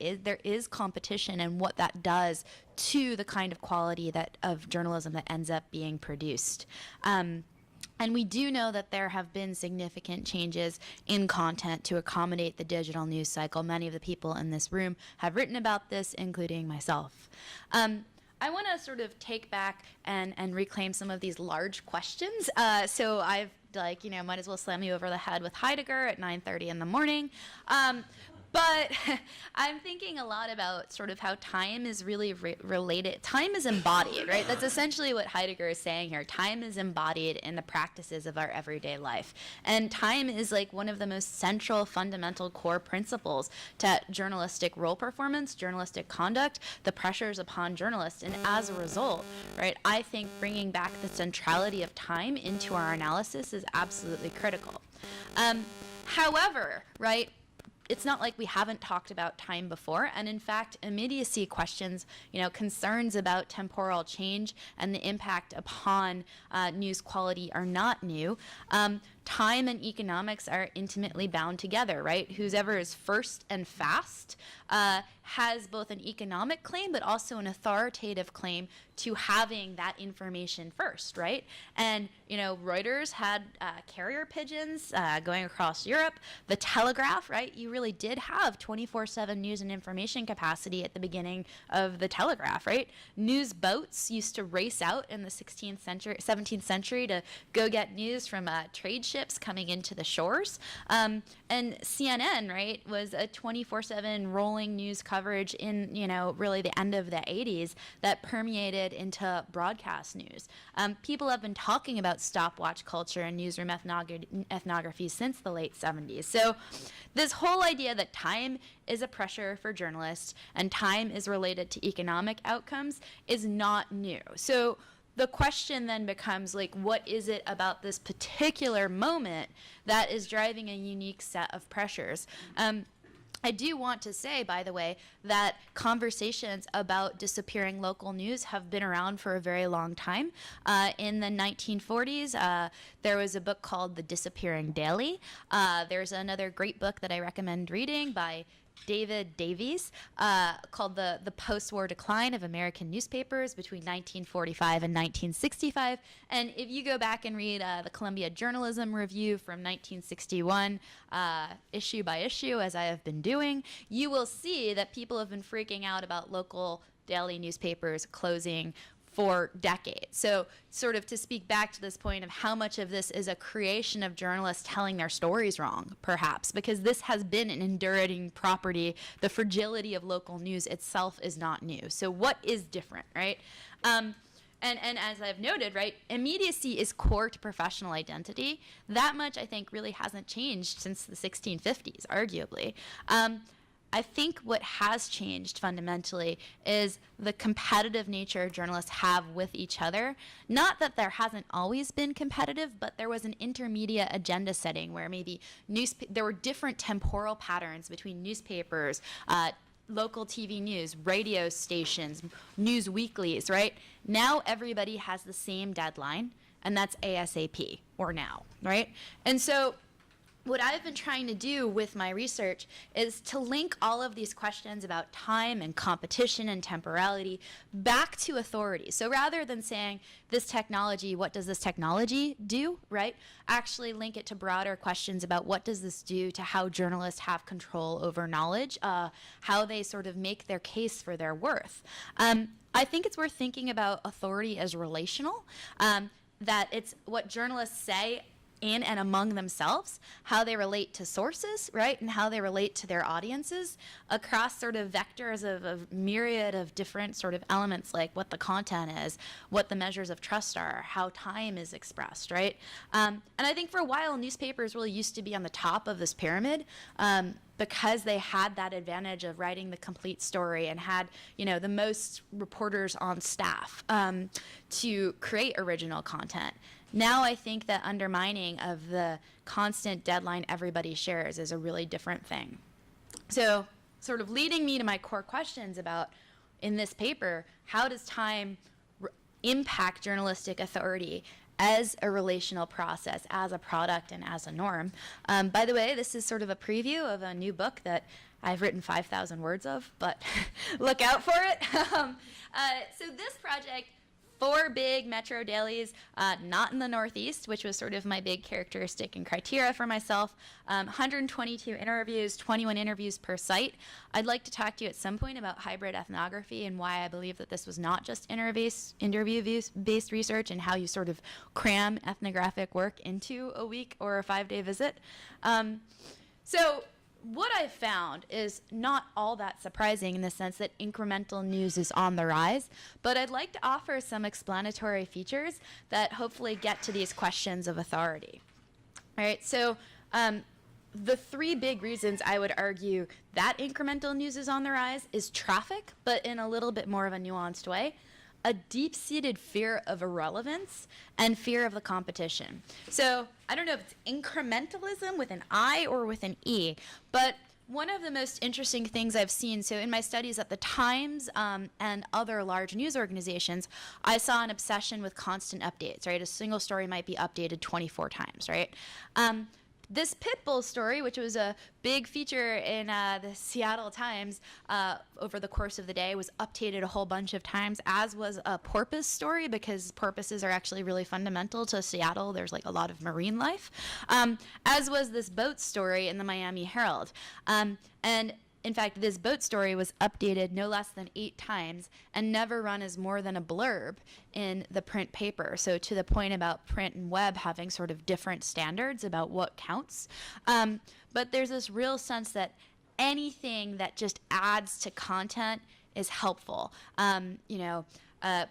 is competition, and what that does to the kind of quality of journalism that ends up being produced. And we do know that there have been significant changes in content to accommodate the digital news cycle. Many of the people in this room have written about this, including myself. I want to sort of take back and reclaim some of these large questions. So I've might as well slam you over the head with Heidegger at 9:30 in the morning. But I'm thinking a lot about sort of how time is really related. Time is embodied, right? That's essentially what Heidegger is saying here. Time is embodied in the practices of our everyday life. And time is like one of the most central, fundamental core principles to journalistic role performance, journalistic conduct, the pressures upon journalists. And as a result, right, I think bringing back the centrality of time into our analysis is absolutely critical. However, right, it's not like we haven't talked about time before, and in fact, immediacy questions, concerns about temporal change and the impact upon news quality are not new. Time and economics are intimately bound together, right? Whoever is first and fast has both an economic claim but also an authoritative claim to having that information first, right? And, Reuters had carrier pigeons going across Europe. The Telegraph, right? You really did have 24/7 news and information capacity at the beginning of the Telegraph, right? News boats used to race out in the 17th century to go get news from trade ships coming into the shores. And CNN, right, was a 24/7 rolling news coverage in, really the end of the 80s that permeated into broadcast news. People have been talking about stopwatch culture and newsroom ethnography since the late 70s. So this whole idea that time is a pressure for journalists and time is related to economic outcomes is not new. So the question then becomes, what is it about this particular moment that is driving a unique set of pressures? I do want to say, by the way, that conversations about disappearing local news have been around for a very long time. In the 1940s, there was a book called The Disappearing Daily. There's another great book that I recommend reading by David Davies called the Post-War Decline of American Newspapers between 1945 and 1965. And if you go back and read the Columbia Journalism Review from 1961, issue by issue, as I have been doing, you will see that people have been freaking out about local daily newspapers closing for decades. So sort of to speak back to this point of how much of this is a creation of journalists telling their stories wrong, perhaps, because this has been an enduring property. The fragility of local news itself is not new. So what is different, right? and as I've noted, right, immediacy is core to professional identity. That much, I think, really hasn't changed since the 1650s, arguably. I think what has changed fundamentally is the competitive nature journalists have with each other. Not that there hasn't always been competitive, but there was an intermediate agenda setting where maybe there were different temporal patterns between newspapers, local TV news, radio stations, news weeklies, right? Now everybody has the same deadline, and that's ASAP, or now, right? And so what I've been trying to do with my research is to link all of these questions about time and competition and temporality back to authority. So rather than saying this technology, what does this technology do, right? Actually link it to broader questions about what does this do to how journalists have control over knowledge, how they sort of make their case for their worth. I think it's worth thinking about authority as relational, that it's what journalists say in and among themselves, how they relate to sources, right, and how they relate to their audiences across sort of vectors of a myriad of different sort of elements, like what the content is, what the measures of trust are, how time is expressed, right? And I think for a while, newspapers really used to be on the top of this pyramid, because they had that advantage of writing the complete story and had, you know, the most reporters on staff to create original content. Now I think that undermining of the constant deadline everybody shares is a really different thing. So sort of leading me to my core questions about, in this paper, how does time impact journalistic authority as a relational process, as a product, and as a norm? By the way, this is sort of a preview of a new book that I've written 5,000 words of, but look out for it. So this project, 4 big metro dailies, not in the Northeast, which was sort of my big characteristic and criteria for myself, 122 interviews, 21 interviews per site. I'd like to talk to you at some point about hybrid ethnography and why I believe that this was not just interview-based research and how you sort of cram ethnographic work into a week or a 5-day visit. So what I found is not all that surprising in the sense that incremental news is on the rise, but I'd like to offer some explanatory features that hopefully get to these questions of authority. All right, so the 3 big reasons I would argue that incremental news is on the rise is traffic, but in a little bit more of a nuanced way, a deep-seated fear of irrelevance, and fear of the competition. So I don't know if it's incrementalism with an I or with an E, but one of the most interesting things I've seen, so in my studies at the Times and other large news organizations, I saw an obsession with constant updates, right? A single story might be updated 24 times, right? This pit bull story, which was a big feature in the Seattle Times over the course of the day, was updated a whole bunch of times, as was a porpoise story, because porpoises are actually really fundamental to Seattle. There's like a lot of marine life, as was this boat story in the Miami Herald. And in fact, this boat story was updated no less than 8 times and never run as more than a blurb in the print paper. So to the point about print and web having sort of different standards about what counts. But there's this real sense that anything that just adds to content is helpful.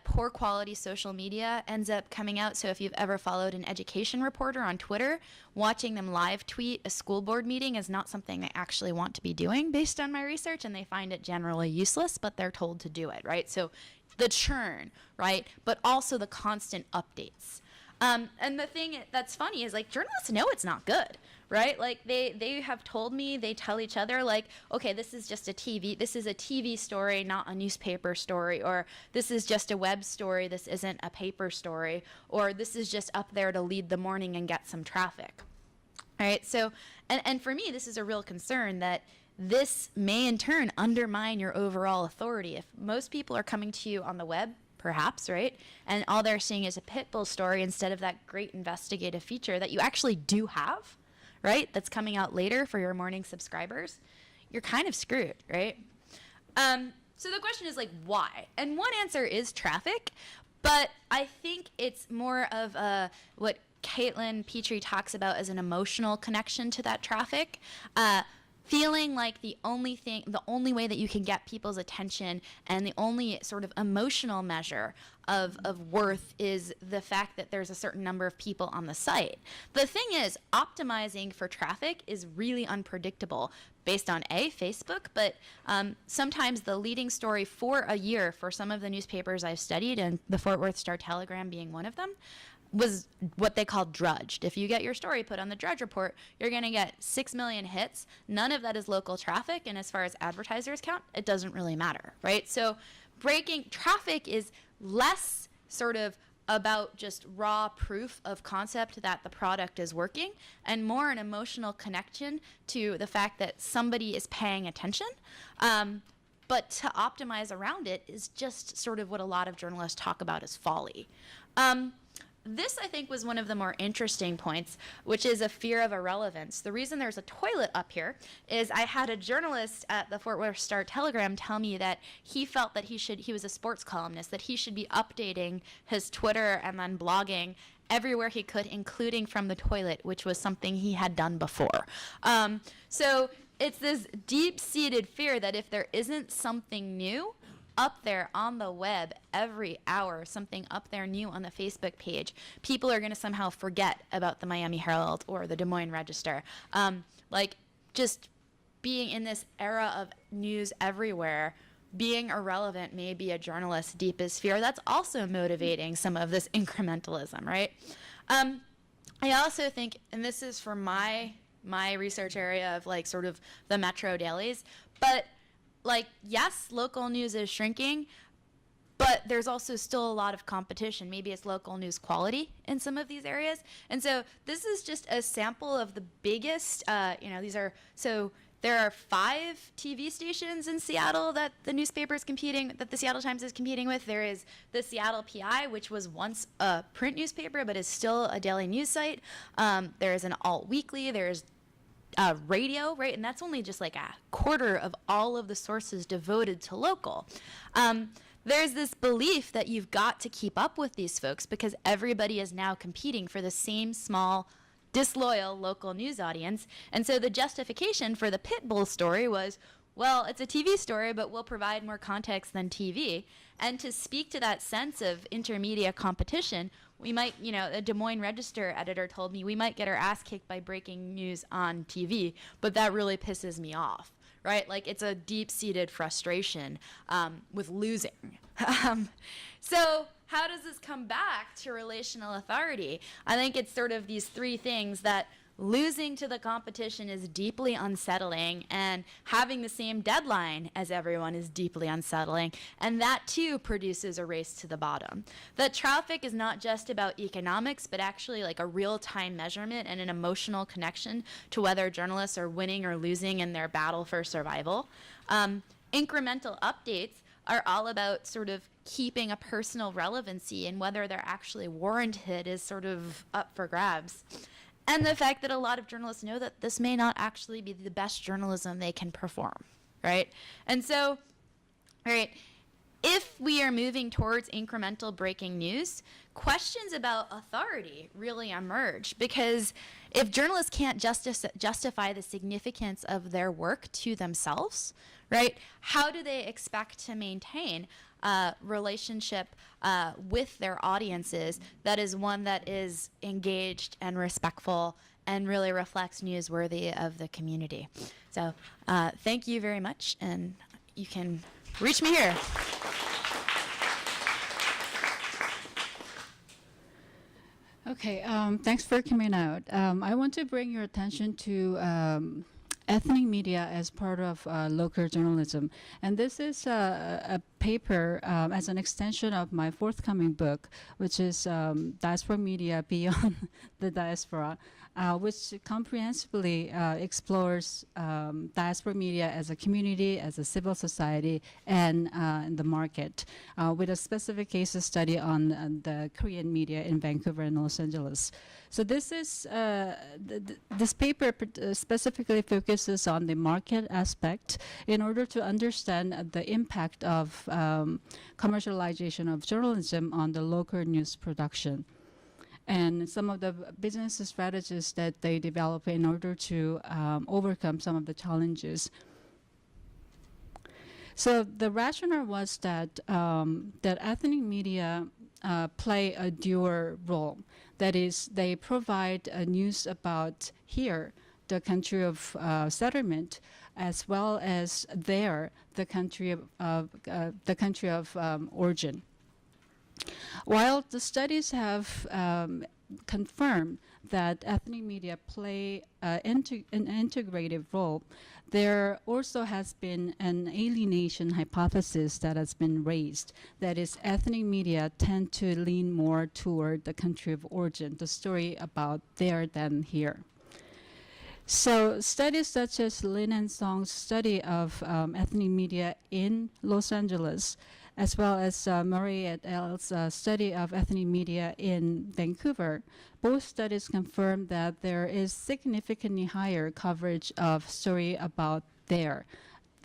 Poor quality social media ends up coming out. So if you've ever followed an education reporter on Twitter, watching them live tweet a school board meeting is not something they actually want to be doing based on my research, and they find it generally useless, but they're told to do it, right? So the churn, right? But also the constant updates. And the thing that's funny is, like, journalists know it's not good, right? Like, they have told me, they tell each other, like, okay, this is a TV story, not a newspaper story, or this is just a web story, this isn't a paper story, or this is just up there to lead the morning and get some traffic. All right, so, and for me, this is a real concern that this may in turn undermine your overall authority. If most people are coming to you on the web, perhaps, right? And all they're seeing is a pit bull story instead of that great investigative feature that you actually do have, right? That's coming out later for your morning subscribers. You're kind of screwed, right? So the question is, like, why? And one answer is traffic, but I think it's more of what Caitlin Petrie talks about as an emotional connection to that traffic. feeling like the only way that you can get people's attention and the only sort of emotional measure of worth is the fact that there's a certain number of people on the site. The thing is, optimizing for traffic is really unpredictable based on Facebook, but sometimes the leading story for a year for some of the newspapers I've studied, and the Fort Worth Star-Telegram being one of them, was what they call drudged. If you get your story put on the Drudge Report, you're going to get 6 million hits. None of that is local traffic, and as far as advertisers count, it doesn't really matter, right? So breaking traffic is less sort of about just raw proof of concept that the product is working, and more an emotional connection to the fact that somebody is paying attention. But to optimize around it is just sort of what a lot of journalists talk about as folly. This, I think, was one of the more interesting points, which is a fear of irrelevance. The reason there's a toilet up here is I had a journalist at the Fort Worth Star-Telegram tell me that he felt that he was a sports columnist, that he should be updating his Twitter and then blogging everywhere he could, including from the toilet, which was something he had done before. So it's this deep-seated fear that if there isn't something new up there on the web every hour, something up there new on the Facebook page, people are going to somehow forget about the Miami Herald or the Des Moines Register. Like, just being in this era of news everywhere, being irrelevant may be a journalist's deepest fear. That's also motivating some of this incrementalism, right? I also think, and this is for my research area of like sort of the metro dailies, but like, yes, local news is shrinking, but there's also still a lot of competition. Maybe it's local news quality in some of these areas. And so this is just a sample of the biggest, there are 5 TV stations in Seattle that the Seattle Times is competing with. There is the Seattle PI, which was once a print newspaper, but is still a daily news site. There is an alt weekly, there's radio, right? And that's only just like a quarter of all of the sources devoted to local. There's this belief that you've got to keep up with these folks because everybody is now competing for the same small, disloyal local news audience. And so the justification for the Pitbull story was, well, it's a TV story, but we'll provide more context than TV. And to speak to that sense of intermedia competition, we might, a Des Moines Register editor told me we might get our ass kicked by breaking news on TV, but that really pisses me off, right? Like, it's a deep-seated frustration with losing. So how does this come back to relational authority? I think it's sort of these 3 things that losing to the competition is deeply unsettling, and having the same deadline as everyone is deeply unsettling, and that too produces a race to the bottom. That traffic is not just about economics, but actually like a real-time measurement and an emotional connection to whether journalists are winning or losing in their battle for survival. Incremental updates are all about sort of keeping a personal relevancy, and whether they're actually warranted is sort of up for grabs. And the fact that a lot of journalists know that this may not actually be the best journalism they can perform, right? And so, all right, if we are moving towards incremental breaking news, questions about authority really emerge, because if journalists can't justify the significance of their work to themselves, right, how do they expect to maintain relationship with their audiences that is one that is engaged and respectful and really reflects newsworthy of the community? So thank you very much, and you can reach me here. Okay, thanks for coming out. I want to bring your attention to ethnic media as part of local journalism. And this is a paper as an extension of my forthcoming book, which is Diaspora Media Beyond the Diaspora, which comprehensively explores diaspora media as a community, as a civil society, and in the market, with a specific case study on the Korean media in Vancouver and Los Angeles. So this is this paper specifically focuses on the market aspect in order to understand the impact of commercialization of journalism on the local news production. and some of the business strategies that they develop in order to overcome some of the challenges. So the rationale was that that ethnic media play a dual role. That is, they provide news about here, the country of settlement, as well as there, the country of origin. While the studies have confirmed that ethnic media play an integrative role, there also has been an alienation hypothesis that has been raised. That is, ethnic media tend to lean more toward the country of origin, the story about there than here. So studies such as Lin and Song's study of ethnic media in Los Angeles, as well as Murray et al.'s study of ethnic media in Vancouver, both studies confirm that there is significantly higher coverage of story about there,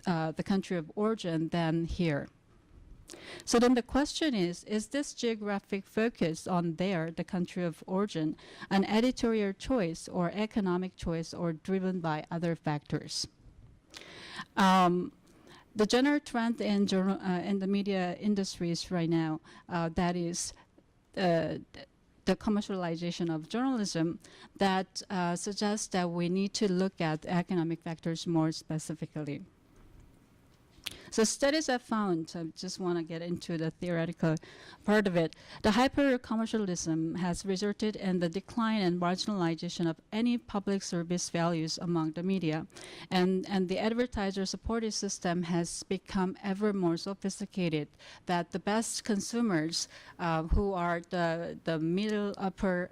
the country of origin, than here. So then the question is this geographic focus on there, the country of origin, an editorial choice or economic choice, or driven by other factors? The general trend in the media industries right now, that is the commercialization of journalism, that suggests that we need to look at economic factors more specifically. So studies have found, I just want to get into the theoretical part of it, the hyper-commercialism has resulted in the decline and marginalization of any public service values among the media. And the advertiser-supported system has become ever more sophisticated, that the best consumers, who are the middle upper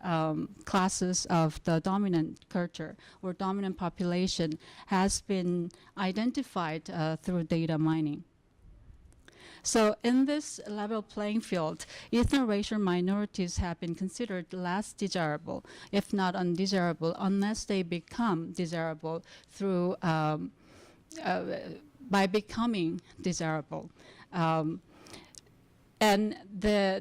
classes of the dominant culture or dominant population, has been identified through data mining. So in this level playing field, ethno-racial minorities have been considered less desirable, if not undesirable, unless they become desirable through by becoming desirable. And the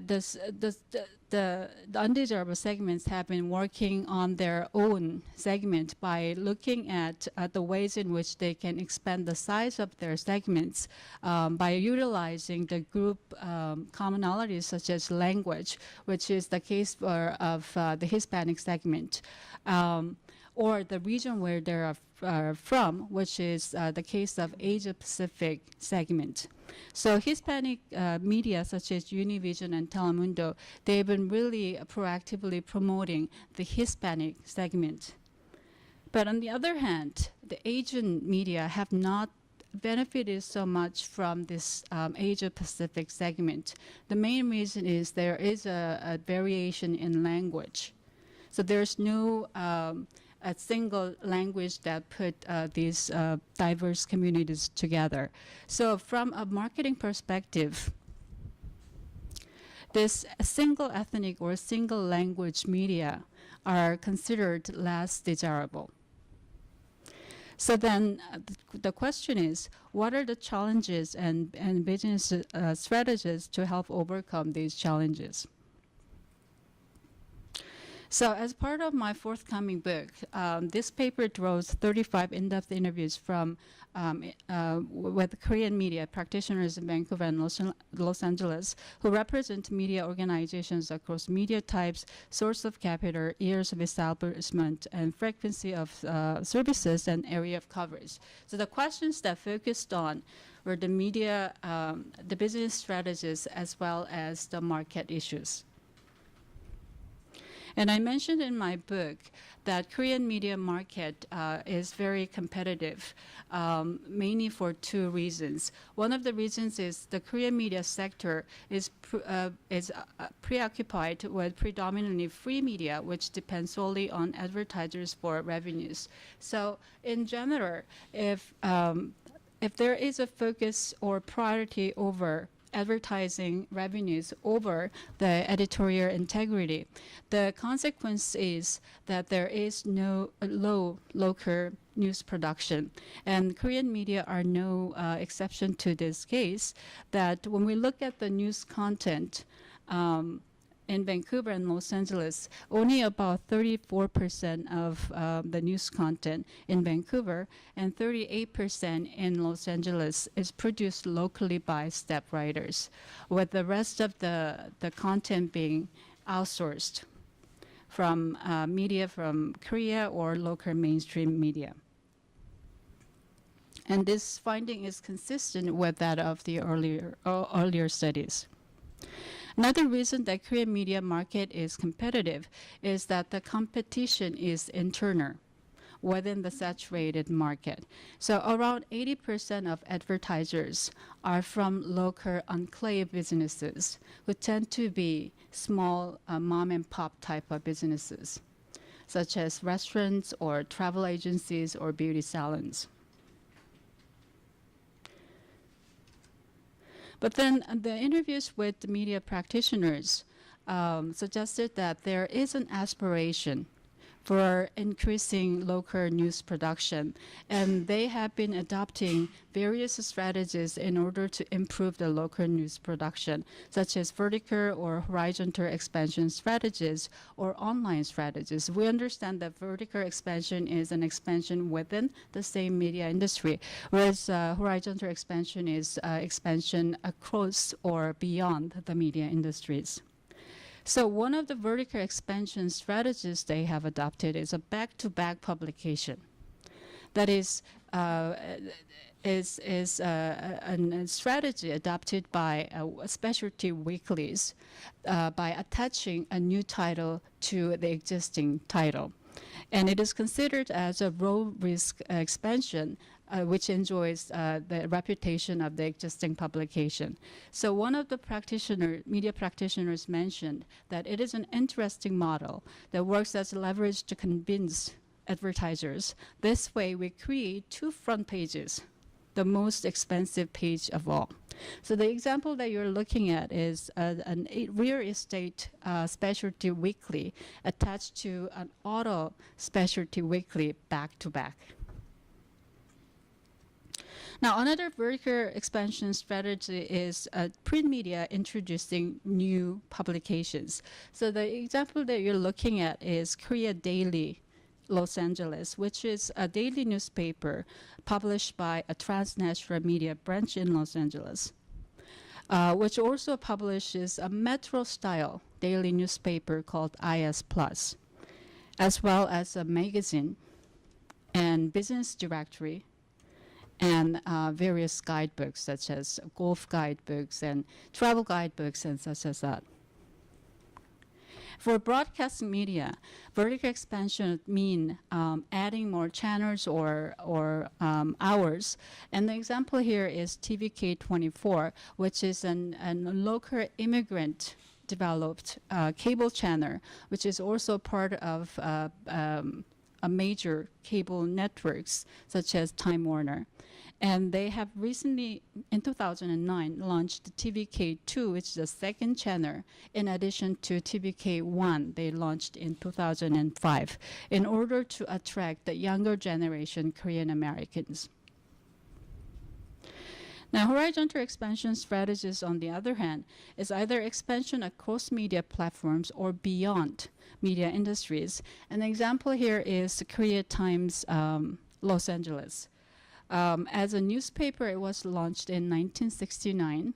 undesirable segments have been working on their own segment by looking at the ways in which they can expand the size of their segments by utilizing the group commonalities such as language, which is the case of the Hispanic segment, or the region where they are from, which is the case of Asia-Pacific segment. So Hispanic media such as Univision and Telemundo, they've been really proactively promoting the Hispanic segment. But on the other hand, the Asian media have not benefited so much from this Asia-Pacific segment. The main reason is there is a variation in language. So there's no a single language that put these diverse communities together. So from a marketing perspective, this single ethnic or single language media are considered less desirable. So then the question is, what are the challenges and business strategies to help overcome these challenges? So as part of my forthcoming book, this paper draws 35 in-depth interviews from with Korean media practitioners in Vancouver and Los Angeles who represent media organizations across media types, source of capital, years of establishment, and frequency of services and area of coverage. So the questions that focused on were the media, the business strategies, as well as the market issues. And I mentioned in my book that Korean media market is very competitive, mainly for two reasons. One of the reasons is the Korean media sector is preoccupied with predominantly free media, which depends solely on advertisers for revenues. So in general, if there is a focus or priority over advertising revenues over the editorial integrity, the consequence is that there is no low local news production. And Korean media are no exception to this case, that when we look at the news content in in Vancouver and Los Angeles, only about 34% of the news content in Vancouver and 38% in Los Angeles is produced locally by staff writers, with the rest of the content being outsourced from media from Korea or local mainstream media. And this finding is consistent with that of the earlier studies. Another reason that Korean media market is competitive is that the competition is internal within the saturated market. So around 80% of advertisers are from local enclave businesses who tend to be small mom and pop type of businesses, such as restaurants or travel agencies or beauty salons. But then the interviews with the media practitioners suggested that there is an aspiration for increasing local news production, and they have been adopting various strategies in order to improve the local news production, such as vertical or horizontal expansion strategies or online strategies. We understand that vertical expansion is an expansion within the same media industry, whereas horizontal expansion is expansion across or beyond the media industries. So one of the vertical expansion strategies they have adopted is a back-to-back publication. That is a strategy adopted by specialty weeklies by attaching a new title to the existing title. And it is considered as a low-risk expansion, which enjoys the reputation of the existing publication. So one of the media practitioners mentioned that it is an interesting model that works as leverage to convince advertisers. This way, we create 2 front pages, the most expensive page of all. So the example that you're looking at is a real estate specialty weekly attached to an auto specialty weekly back-to-back. Now, another vertical expansion strategy is print media introducing new publications. So the example that you're looking at is Korea Daily Los Angeles, which is a daily newspaper published by a transnational media branch in Los Angeles, which also publishes a metro-style daily newspaper called IS Plus, as well as a magazine and business directory, and various guidebooks, such as golf guidebooks and travel guidebooks and such as that. For broadcasting media, vertical expansion would mean adding more channels or hours. And the example here is TVK24, which is a local immigrant developed cable channel, which is also part of a major cable networks such as Time Warner. And they have recently, in 2009, launched TVK2, which is the second channel, in addition to TVK1 they launched in 2005, in order to attract the younger generation Korean Americans. Now, horizontal expansion strategies, on the other hand, is either expansion across media platforms or beyond media industries. An example here is the Korea Times Los Angeles. As a newspaper, it was launched in 1969,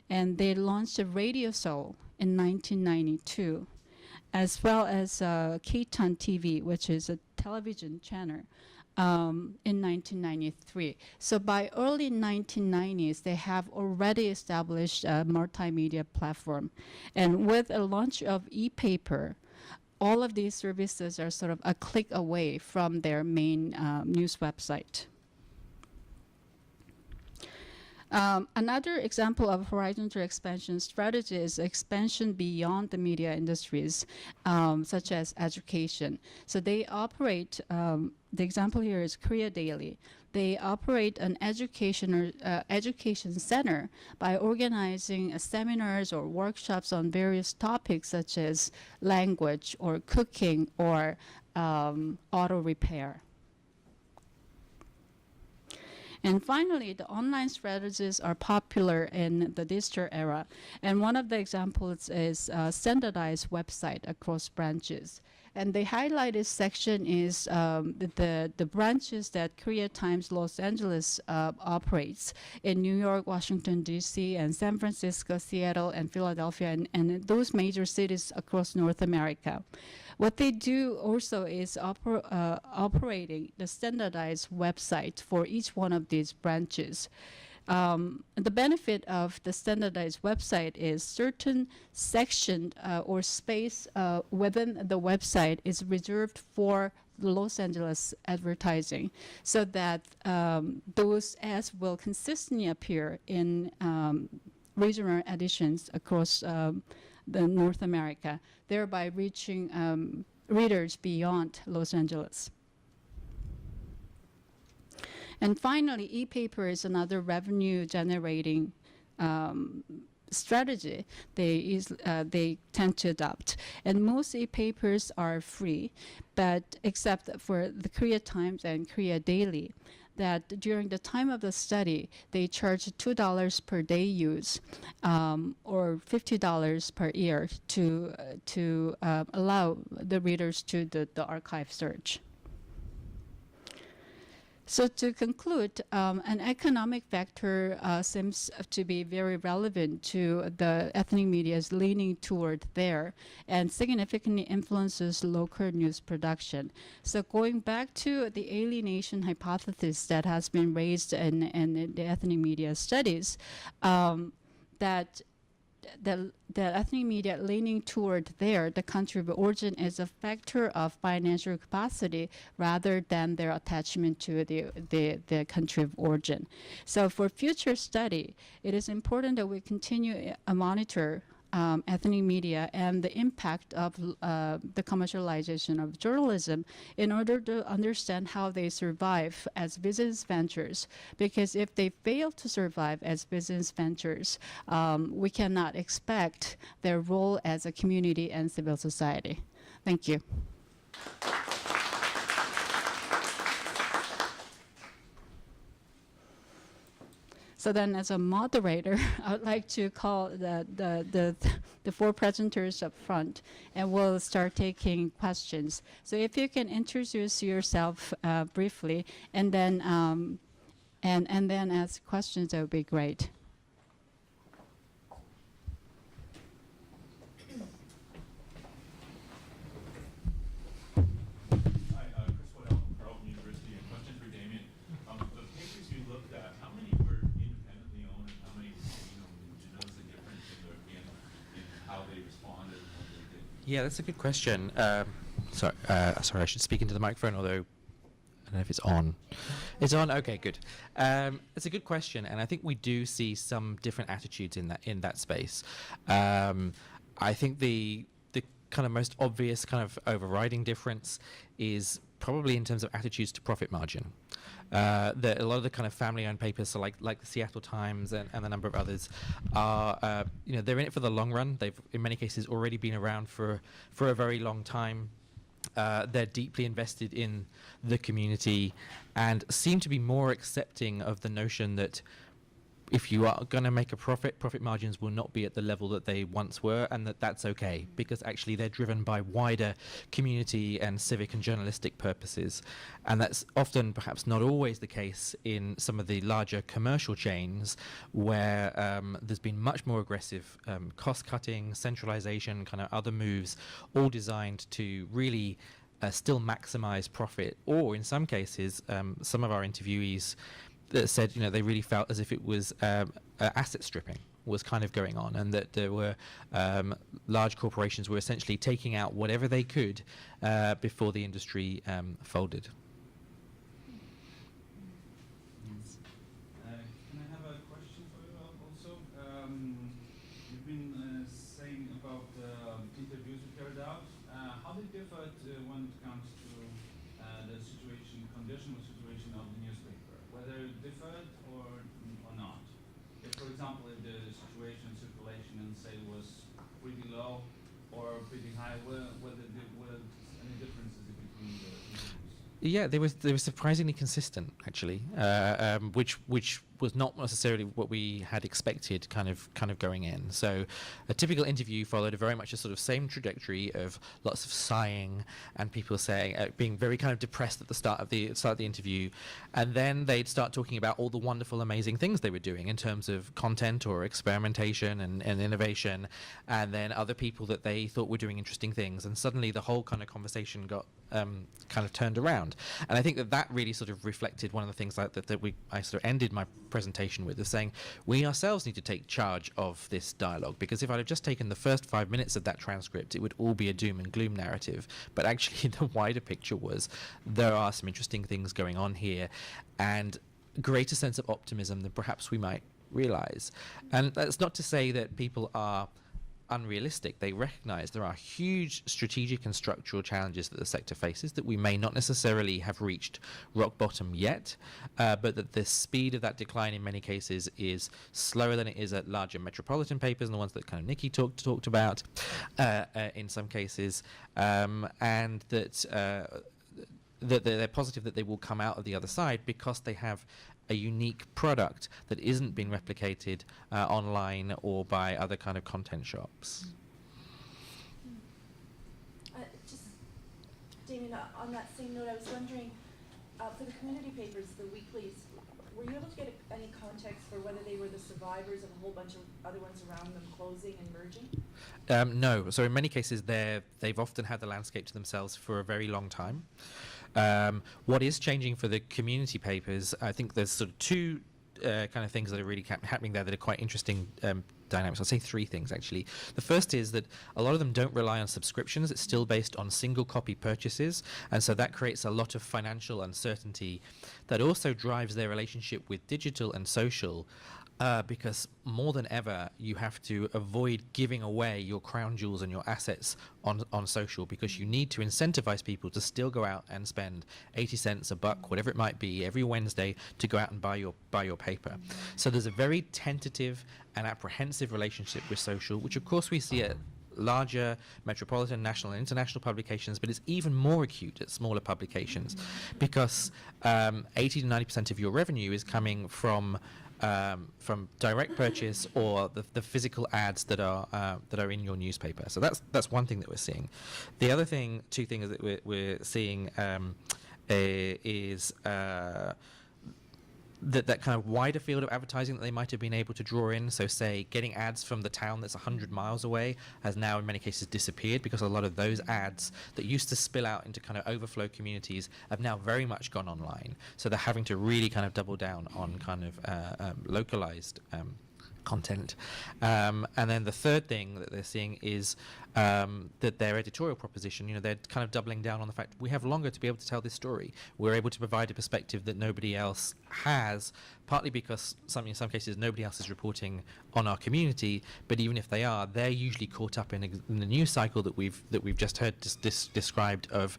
and they launched a radio show in 1992, as well as K-Tan TV, which is a television channel, in 1993. So by early 1990s, they have already established a multimedia platform. And with the launch of e-paper, all of these services are sort of a click away from their main news website. Another example of horizontal expansion strategy is expansion beyond the media industries, such as education. So they operate, the example here is Korea Daily. They operate an education center by organizing seminars or workshops on various topics such as language or cooking or auto repair. And finally, the online strategies are popular in the digital era. And one of the examples is standardized website across branches. And the highlighted section is the branches that Korea Times Los Angeles operates in New York, Washington, D.C., and San Francisco, Seattle, and Philadelphia, and those major cities across North America. What they do also is operating the standardized website for each one of these branches. The benefit of the standardized website is certain section or space within the website is reserved for the Los Angeles advertising, so that those ads will consistently appear in regional editions across the North America, thereby reaching readers beyond Los Angeles. And finally, e-paper is another revenue-generating strategy they tend to adopt. And most e-papers are free, but except for the Korea Times and Korea Daily, that during the time of the study, they charge $2 per day use or $50 per year to allow the readers to do the archive search. So to conclude, an economic factor seems to be very relevant to the ethnic media's leaning toward there and significantly influences local news production. So going back to the alienation hypothesis that has been raised in the ethnic media studies, that the ethnic media leaning toward there, the country of origin, is a factor of financial capacity rather than their attachment to the country of origin. So for future study, it is important that we continue to monitor ethnic media and the impact of the commercialization of journalism in order to understand how they survive as business ventures. Because if they fail to survive as business ventures, we cannot expect their role as a community and civil society. Thank you. So then, as a moderator, I would like to call the four presenters up front, and we'll start taking questions. So if you can introduce yourself briefly, and then ask questions, that would be great. Yeah, that's a good question. Sorry, I should speak into the microphone, although I don't know if it's on. It's on. Okay, good. It's a good question, and I think we do see some different attitudes in that space. I think the kind of most obvious kind of overriding difference is probably in terms of attitudes to profit margin. That a lot of the kind of family-owned papers, so like the Seattle Times and a number of others, are they're in it for the long run. They've in many cases already been around for a very long time. They're deeply invested in the community and seem to be more accepting of the notion that if you are going to make a profit margins will not be at the level that they once were, and that's okay, because actually they're driven by wider community and civic and journalistic purposes. And that's often, perhaps not always, the case in some of the larger commercial chains where there's been much more aggressive cost-cutting, centralization, kind of other moves, all designed to really still maximize profit. Or in some cases, some of our interviewees that said, they really felt as if it was asset stripping was kind of going on, and that there were large corporations were essentially taking out whatever they could before the industry folded. Can I have a question for you also? You've been saying about interviews you carried out. How they differed when it comes to the conditional situation of the newspaper? Whether it differed or not. If, for example, if the situation, circulation, and sale was pretty low or pretty high, whether there were any differences between the interviews? Yeah, they were surprisingly consistent, actually, which was not necessarily what we had expected, kind of going in. So, a typical interview followed a very much a sort of same trajectory of lots of sighing and people saying, being very kind of depressed at the start of the interview, and then they'd start talking about all the wonderful, amazing things they were doing in terms of content or experimentation and innovation, and then other people that they thought were doing interesting things, and suddenly the whole kind of conversation got kind of turned around. And I think that really sort of reflected one of the things that I sort of ended my presentation with, of saying we ourselves need to take charge of this dialogue, because if I'd have just taken the first 5 minutes of that transcript, it would all be a doom and gloom narrative. But actually the wider picture was there are some interesting things going on here, and greater sense of optimism than perhaps we might realize. And that's not to say that people are unrealistic. They recognize there are huge strategic and structural challenges that the sector faces that we may not necessarily have reached rock bottom yet, but that the speed of that decline in many cases is slower than it is at larger metropolitan papers and the ones that kind of Nikki talked about in some cases, and that they're positive that they will come out of the other side because they have a unique product that isn't being replicated online or by other kind of content shops. Just, Damien, on that same note, I was wondering, for the community papers, the weeklies, were you able to get any context for whether they were the survivors of a whole bunch of other ones around them closing and merging? No. So in many cases, they've often had the landscape to themselves for a very long time. What is changing for the community papers, I think there's sort of two kind of things that are really happening there that are quite interesting dynamics. I'll say three things, actually. The first is that a lot of them don't rely on subscriptions. It's still based on single copy purchases, and so that creates a lot of financial uncertainty that also drives their relationship with digital and social, because more than ever you have to avoid giving away your crown jewels and your assets on social, because you need to incentivize people to still go out and spend 80 cents, $1, whatever it might be, every Wednesday to go out and buy your paper. So there's a very tentative and apprehensive relationship with social, which of course we see at larger metropolitan, national and international publications, but it's even more acute at smaller publications, because 80 to 90% of your revenue is coming from direct purchase or the physical ads that are in your newspaper. So that's one thing that we're seeing. The other thing, two things that we're seeing is that kind of wider field of advertising that they might have been able to draw in. So say getting ads from the town that's 100 miles away has now in many cases disappeared, because a lot of those ads that used to spill out into kind of overflow communities have now very much gone online. So they're having to really kind of double down on kind of localized content. And then the third thing that they're seeing is that their editorial proposition, they're kind of doubling down on the fact we have longer to be able to tell this story. We're able to provide a perspective that nobody else has, partly because in some cases nobody else is reporting on our community, but even if they are, they're usually caught up in the news cycle that we've just heard described of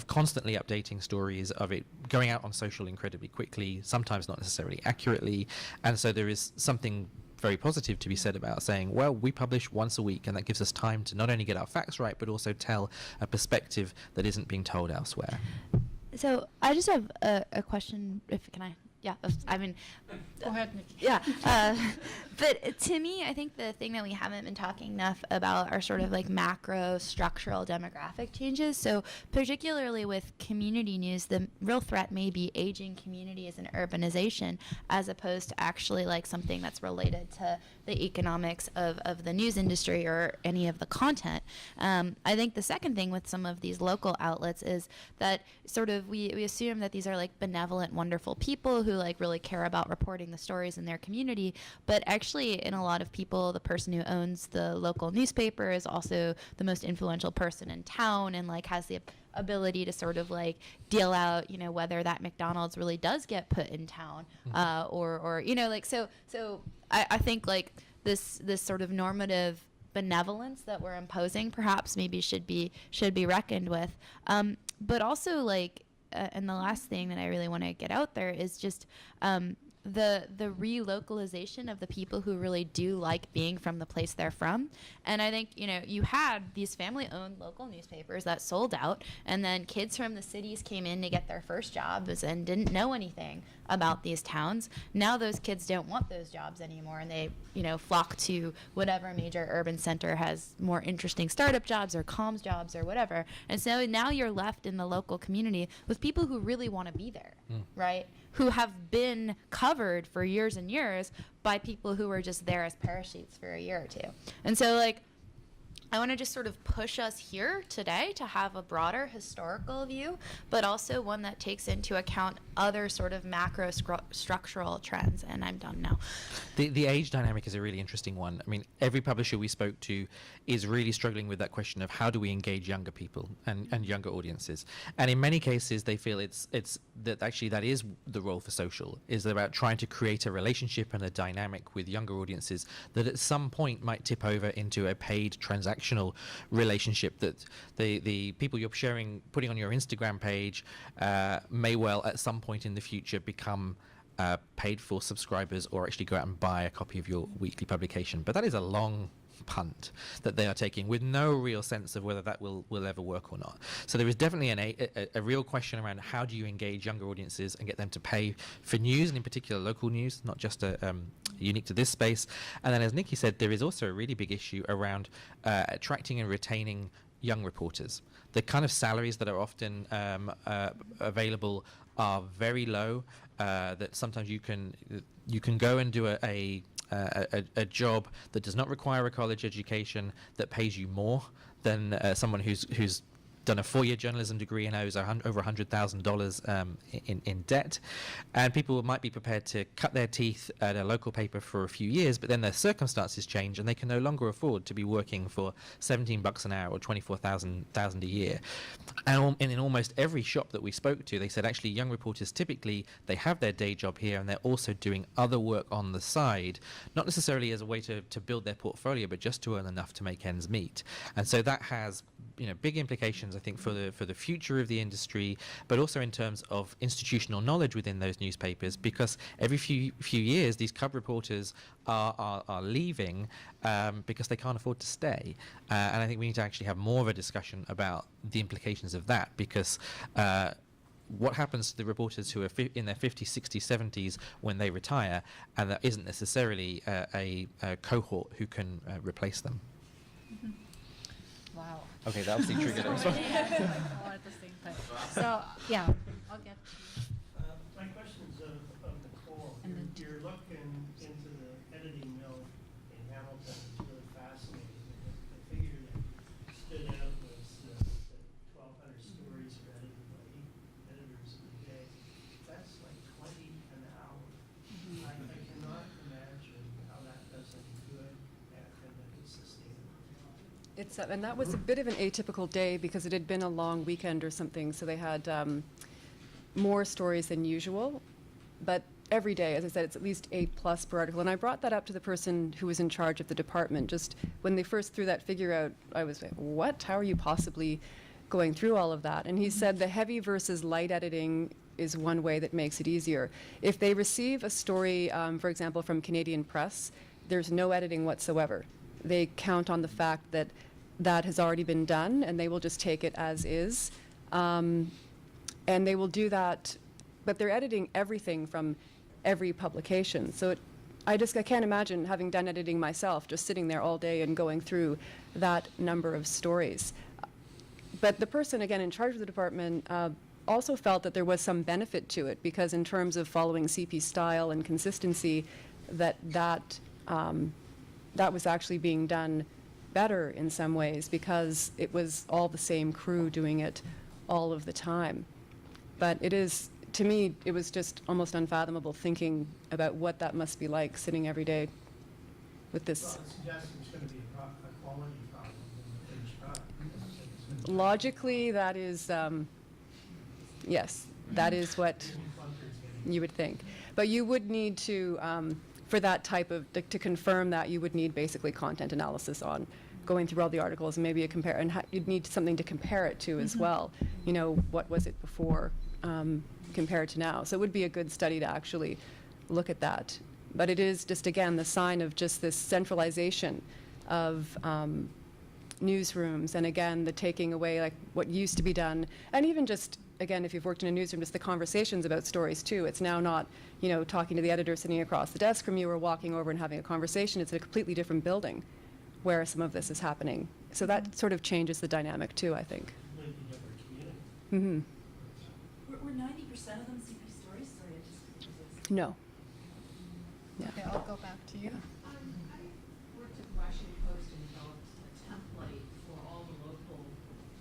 constantly updating stories, of it going out on social incredibly quickly, sometimes not necessarily accurately. And so there is something very positive to be said about saying, well, we publish once a week, and that gives us time to not only get our facts right, but also tell a perspective that isn't being told elsewhere. So I just have a question, can I? Yeah, I mean, Go ahead, Nikki. yeah. But to me, I think the thing that we haven't been talking enough about are sort of like macro structural demographic changes. So particularly with community news, the real threat may be aging communities and urbanization, as opposed to actually like something that's related to the economics of the news industry or any of the content. I think the second thing with some of these local outlets is that sort of we assume that these are like benevolent, wonderful people who like really care about reporting the stories in their community, but actually in a lot of people, the person who owns the local newspaper is also the most influential person in town, and like has the ability to sort of like deal out, whether that McDonald's really does get put in town, or like so I think like this sort of normative benevolence that we're imposing perhaps maybe should be reckoned with, but also like and the last thing that I really want to get out there is just the relocalization of the people who really do like being from the place they're from. And I think, you know, you had these family-owned local newspapers that sold out, and then kids from the cities came in to get their first jobs and didn't know anything about these towns. Now those kids don't want those jobs anymore, and they, you know, flock to whatever major urban center has more interesting startup jobs or comms jobs or whatever. And so now you're left in the local community with people who really want to be there, right? Who have been covered for years and years by people who were just there as parachutes for a year or two. And so, like, I want to just sort of push us here today to have a broader historical view, but also one that takes into account other sort of macro structural trends. And I'm done now. The age dynamic is a really interesting one. I mean, every publisher we spoke to is really struggling with that question of how do we engage younger people and younger audiences. And in many cases, they feel it's that actually that is the role for social, is about trying to create a relationship and a dynamic with younger audiences that at some point might tip over into a paid transactional relationship, that the people you're putting on your Instagram page may well at some point in the future become paid for subscribers or actually go out and buy a copy of your weekly publication. But that is a long punt that they are taking with no real sense of whether that will ever work or not. So there is definitely a real question around how do you engage younger audiences and get them to pay for news, and in particular local news, not just unique to this space. And then, as Nikki said, there is also a really big issue around attracting and retaining young reporters. The kind of salaries that are often available are very low, that sometimes you can go and do a job that does not require a college education that pays you more than someone who's done a 4-year journalism degree and owes over $100,000 in debt. And people might be prepared to cut their teeth at a local paper for a few years, but then their circumstances change and they can no longer afford to be working for $17 an hour or $24,000 a year. And in almost every shop that we spoke to, they said actually young reporters typically, they have their day job here and they're also doing other work on the side, not necessarily as a way to build their portfolio, but just to earn enough to make ends meet. And so that has, you know, big implications, I think, for the future of the industry, but also in terms of institutional knowledge within those newspapers, because every few years these cub reporters are leaving because they can't afford to stay. And I think we need to actually have more of a discussion about the implications of that, because what happens to the reporters who are in their 50s, 60s, 70s when they retire, and that isn't necessarily a cohort who can replace them. Wow. Okay, that obviously triggered a response. All at the same time. So, yeah, I'll get My question's of Nicole. And then You're looking into the editing mill in Hamilton. It's really fascinating. The figure that stood out was the 1,200 stories are edited by 8 editors in a day. That's like 20 an hour. I cannot imagine how that does any good and that it's sustainable. It's and that was a bit of an atypical day because it had been a long weekend or something, so they had more stories than usual. But every day, as I said, it's at least 8+ per article. And I brought that up to the person who was in charge of the department. Just when they first threw that figure out, I was like, what? How are you possibly going through all of that? And he said the heavy versus light editing is one way that makes it easier. If they receive a story, for example, from Canadian Press, there's no editing whatsoever. They count on the fact that that has already been done, and they will just take it as is. And they will do that, but they're editing everything from every publication. So I can't imagine, having done editing myself, just sitting there all day and going through that number of stories. But the person, again, in charge of the department also felt that there was some benefit to it, because in terms of following CP style and consistency, that was actually being done better in some ways, because it was all the same crew doing it all of the time. But it is, to me, it was just almost unfathomable thinking about what that must be like, sitting every day with this. Well, it suggests there's going to be a quality problem in the finished product. Logically, that is, yes, that is what you would think. But you would need to, for that type of, to confirm that, you would need basically content analysis on going through all the articles and maybe and you'd need something to compare it to as well. You know, what was it before compared to now? So it would be a good study to actually look at that. But it is just, again, the sign of just this centralization of newsrooms, and again, the taking away like what used to be done, and even just, again, if you've worked in a newsroom, just the conversations about stories too. It's now not, you know, talking to the editor sitting across the desk from you or walking over and having a conversation. It's a completely different building where some of this is happening. So that sort of changes the dynamic too, I think. Might be different community. Mm-hmm. Were 90% of them CP stories? Sorry, I just. No. Yeah. Okay, I'll go back to you. I worked at the Washington Post and developed a template for all the local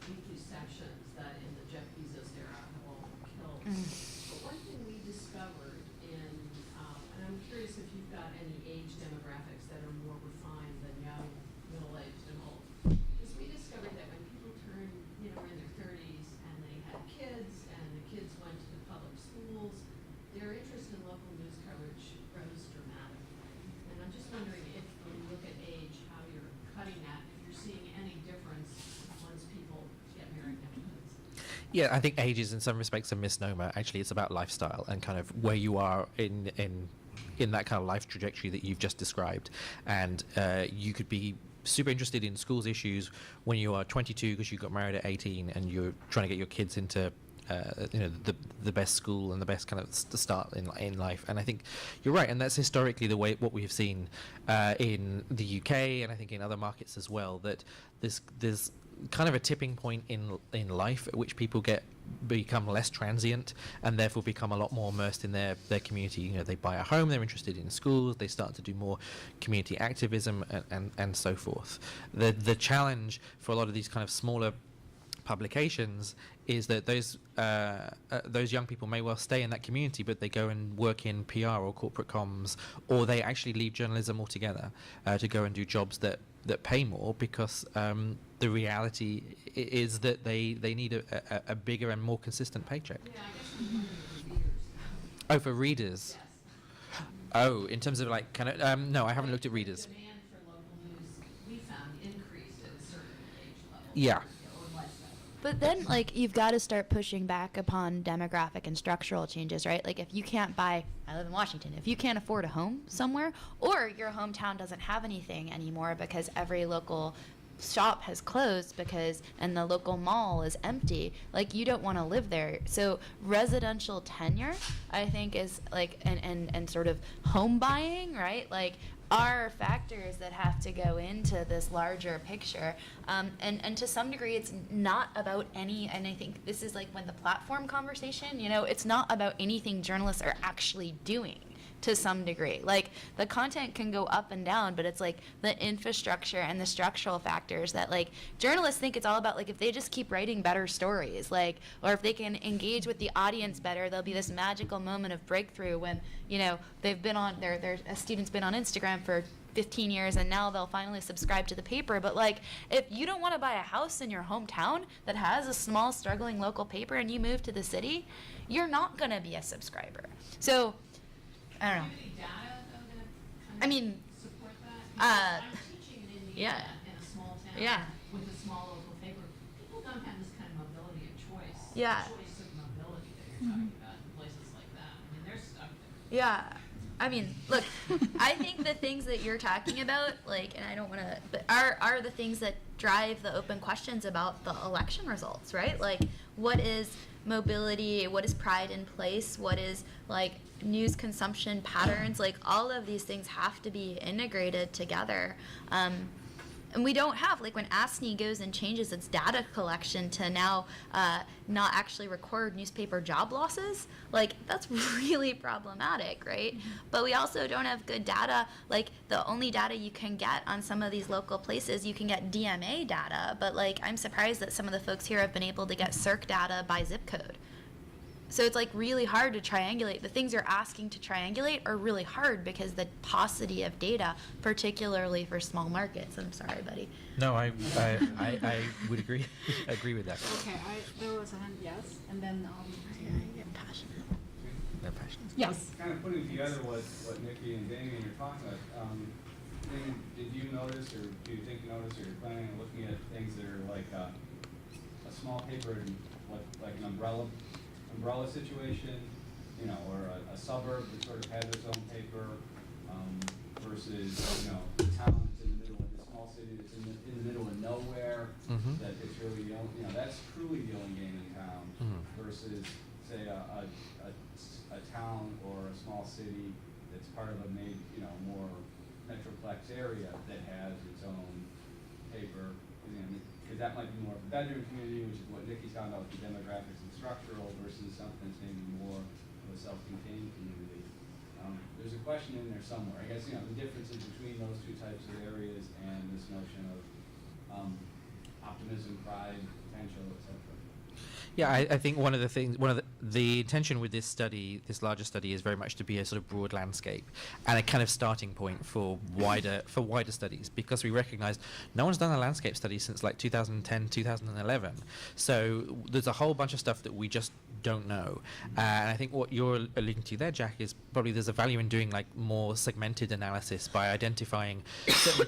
weekly sections that in the Jeff Bezos era have all been killed. But one thing we discovered and I'm curious if you've got any age demographics that are more refined than young, middle-aged, and old. Because we discovered that when people turn, you know, in their 30s and they had kids and the kids went to the public schools, their interest in local news coverage rose dramatically. And I'm just wondering if, when you look at age, how you're cutting that, if you're seeing any difference once people get married and have kids. Yeah, I think age is in some respects a misnomer. Actually, it's about lifestyle and kind of where you are in that kind of life trajectory that you've just described. And you could be super interested in schools issues when you are 22 because you got married at 18 and you're trying to get your kids into the best school and the best kind of start in life. And I think you're right, and that's historically the way what we have seen in the UK and I think in other markets as well, that there's kind of a tipping point in life at which people become less transient and therefore become a lot more immersed in their community. You know, they buy a home, they're interested in schools, they start to do more community activism and so forth. The challenge for a lot of these kind of smaller publications is that those young people may well stay in that community, but they go and work in PR or corporate comms, or they actually leave journalism altogether to go and do jobs that pay more, because the reality is that they need a bigger and more consistent paycheck. Yeah, I guess I'm wondering for readers. Oh, for readers. Yes. Oh, in terms of like kind of no, I haven't looked at readers. Demand for local news, we found, increased at a certain age level. Yeah. Or less so. But then, like, you've got to start pushing back upon demographic and structural changes, right? Like, if you can't I live in Washington, if you can't afford a home somewhere, or your hometown doesn't have anything anymore because every local shop has closed and the local mall is empty, like, you don't want to live there. So residential tenure, I think, is like, and sort of home buying, right? Like, are factors that have to go into this larger picture. And to some degree, it's not about and I think this is like when the platform conversation, you know, it's not about anything journalists are actually doing to some degree. Like, the content can go up and down, but it's like the infrastructure and the structural factors that, like, journalists think it's all about, like, if they just keep writing better stories, like, or if they can engage with the audience better, there'll be this magical moment of breakthrough when, you know, they've been on, a student's been on Instagram for 15 years and now they'll finally subscribe to the paper. But, like, if you don't want to buy a house in your hometown that has a small struggling local paper and you move to the city, you're not going to be a subscriber. So I don't know. Do you have any data, though, that kind I of mean, support that? Because I'm teaching in Indiana yeah. in a small town Yeah. with a small local paper. People don't have this kind of mobility of choice. Yeah. The choice of mobility that you're talking about in places like that. I mean, they're stuck there. Yeah. I mean, look, I think the things that you're talking about, like, and I don't want to, but are the things that drive the open questions about the election results, right? Like, what is mobility? What is pride in place? What is, like, news consumption patterns? Like, all of these things have to be integrated together. And we don't have, like, when ASNI goes and changes its data collection to now not actually record newspaper job losses, like, that's really problematic, right? But we also don't have good data. Like, the only data you can get on some of these local places, you can get DMA data, but, like, I'm surprised that some of the folks here have been able to get CIRC data by zip code. So it's, like, really hard to triangulate. The things you're asking to triangulate are really hard because the paucity of data, particularly for small markets. I'm sorry, buddy. No, I would agree with that. Okay, there was a hand, yes, and then I get passionate. No passion. yes. Kind of putting together what Nikki and Damien are talking about, did you notice, or do you think you noticed, or you're planning on looking at things that are like a small paper and like an umbrella situation or a suburb that sort of has its own paper, versus, a town that's in the middle of a small city that's in the middle of nowhere, that it's really the only, that's truly the only game in town, versus, say, a town or a small city that's part of a more metroplex area that has its own paper, because that might be more of a bedroom community, which is what Nikki's talking about with the demographics and structural, versus something that's maybe more of a self-contained community. There's a question in there somewhere. I guess, the differences between those two types of areas and this notion of optimism, pride, potential, etc. Yeah, I think one of the intention with this study, this larger study, is very much to be a sort of broad landscape and a kind of starting point for wider studies, because we recognise no one's done a landscape study since like 2010, 2011. So there's a whole bunch of stuff that we just don't know. And I think what you're alluding to there, Jack, is probably there's a value in doing like more segmented analysis by identifying certain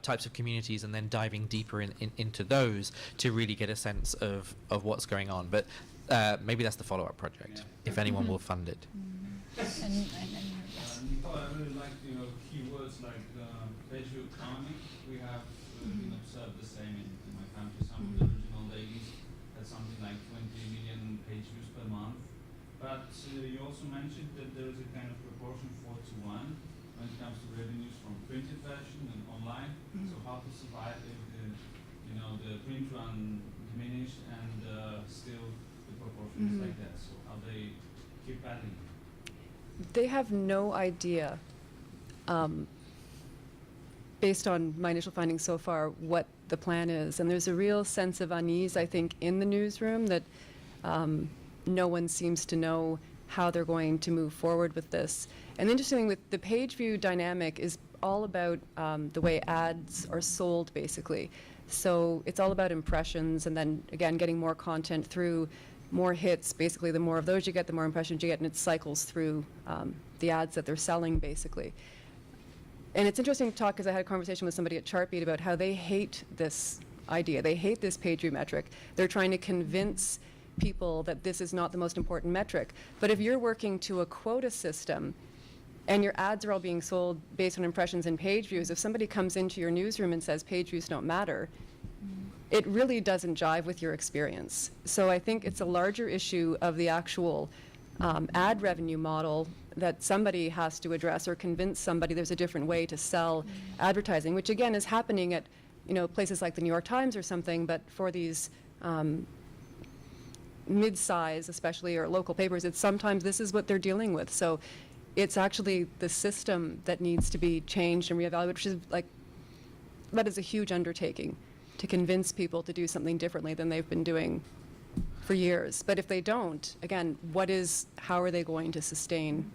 types of communities and then diving deeper into those to really get a sense of what's going on. But maybe that's the follow-up project, if anyone will fund it. Yes. Nicole, I really like keywords like page view economy. We have observed the same in my country. Some of the regional dailies had something like 20 million page views per month. But you also mentioned that there is a kind of proportion 4:1 when it comes to revenues from printed version and online. So how to survive if the print run diminished and still the proportion is like that? So how they keep adding? They have no idea, based on my initial findings so far, what the plan is. And there's a real sense of unease, I think, in the newsroom that no one seems to know how they're going to move forward with this. And the interesting thing with the page view dynamic is all about the way ads are sold, basically. So it's all about impressions, and then, again, getting more content through more hits. Basically, the more of those you get, the more impressions you get, and it cycles through the ads that they're selling, basically. And it's interesting to talk, because I had a conversation with somebody at Chartbeat about how they hate this idea. They hate this page view metric. They're trying to convince people that this is not the most important metric. But if you're working to a quota system and your ads are all being sold based on impressions and page views, if somebody comes into your newsroom and says page views don't matter, it really doesn't jive with your experience. So I think it's a larger issue of the actual ad revenue model that somebody has to address, or convince somebody there's a different way to sell advertising, which again is happening at places like the New York Times or something, but for these mid-size, especially, or local papers, it's sometimes this is what they're dealing with. So it's actually the system that needs to be changed and reevaluated, which is that is a huge undertaking, to convince people to do something differently than they've been doing for years. But if they don't, again, how are they going to sustain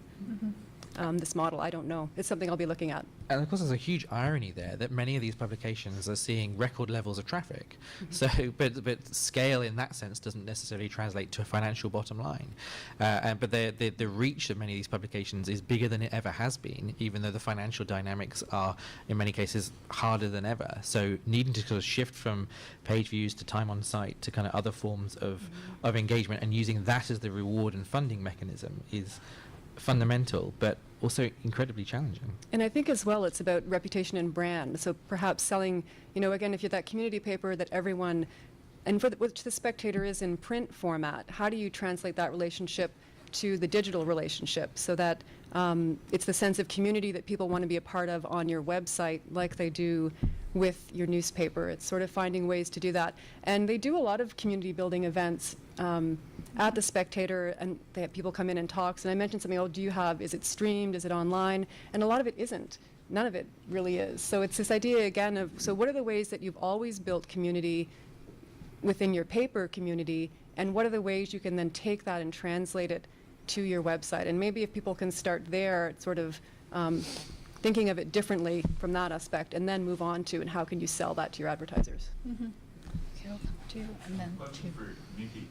this model? I don't know. It's something I'll be looking at. And of course, there's a huge irony there that many of these publications are seeing record levels of traffic. So, but scale in that sense doesn't necessarily translate to a financial bottom line. But the reach of many of these publications is bigger than it ever has been, even though the financial dynamics are, in many cases, harder than ever. So, needing to sort of shift from page views to time on site to kind of other forms of engagement, and using that as the reward and funding mechanism is fundamental, but also incredibly challenging. And I think as well it's about reputation and brand. So perhaps selling, again, if you're that community paper that everyone, and which the Spectator is in print format, how do you translate that relationship to the digital relationship so that it's the sense of community that people want to be a part of on your website like they do with your newspaper? It's sort of finding ways to do that. And they do a lot of community building events at the Spectator, and they have people come in and talks. And I mentioned something, is it streamed, is it online? And a lot of it isn't. None of it really is. So it's this idea, again, of, so what are the ways that you've always built community within your paper community, and what are the ways you can then take that and translate it to your website? And maybe if people can start there, sort of thinking of it differently from that aspect, and then move on to, and how can you sell that to your advertisers? Okay, I'll come to you, and then Question for Nikki.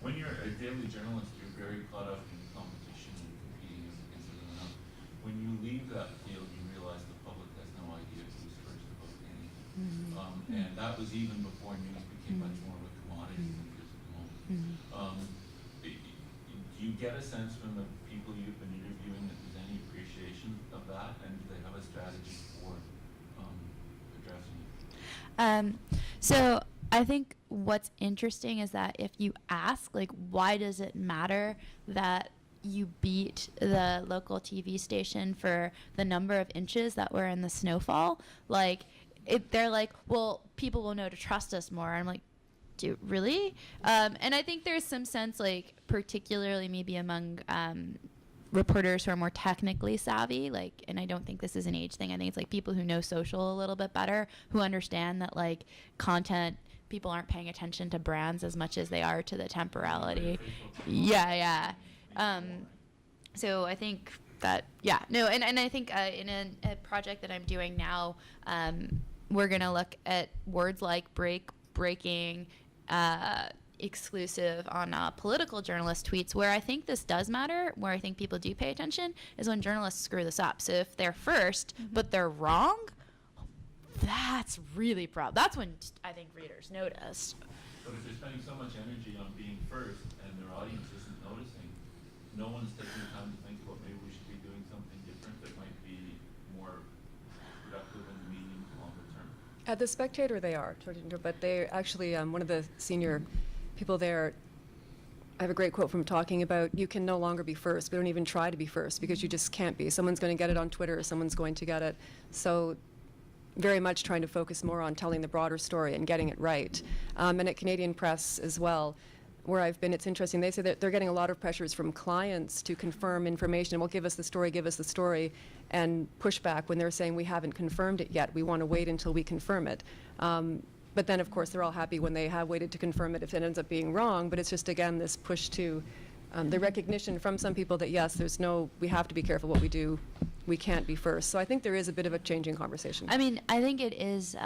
When you're a daily journalist, you're very caught up in competition and competing against everyone else. When you leave that field, you realize the public has no idea who's first about anything. And that was even before news became much more of a commodity than it is at the moment. Do you get a sense from the people you've been interviewing that there's any appreciation of that, and do they have a strategy for addressing it? So I think what's interesting is that if you ask, like, why does it matter that you beat the local TV station for the number of inches that were in the snowfall? Like, they're like, well, people will know to trust us more. I'm like, do really? And I think there's some sense, like, particularly maybe among reporters who are more technically savvy, like, and I don't think this is an age thing. I think it's like people who know social a little bit better, who understand that, like, content, people aren't paying attention to brands as much as they are to the temporality. Yeah. So I think that, and I think in a project that I'm doing now, we're going to look at words like breaking, exclusive on political journalist tweets. Where I think this does matter, where I think people do pay attention, is when journalists screw this up. So if they're first, but they're wrong, that's really that's when I think readers notice. But if you're spending so much energy on being first and their audience isn't noticing, no one's taking the time to think about maybe we should be doing something different that might be more productive in the medium to longer term. At The Spectator, they are, but they actually, one of the senior people there, I have a great quote from talking about, you can no longer be first, but don't even try to be first, because you just can't be. Someone's going to get it on Twitter, or someone's going to get it. So very much trying to focus more on telling the broader story and getting it right. And at Canadian Press as well, where I've been, it's interesting. They say that they're getting a lot of pressures from clients to confirm information. Well, give us the story, and pushback when they're saying we haven't confirmed it yet. We want to wait until we confirm it. But then, of course, they're all happy when they have waited to confirm it if it ends up being wrong. But it's just, again, this push to the recognition from some people that, yes, we have to be careful what we do. We can't be first. So I think there is a bit of a changing conversation. I mean, I think it is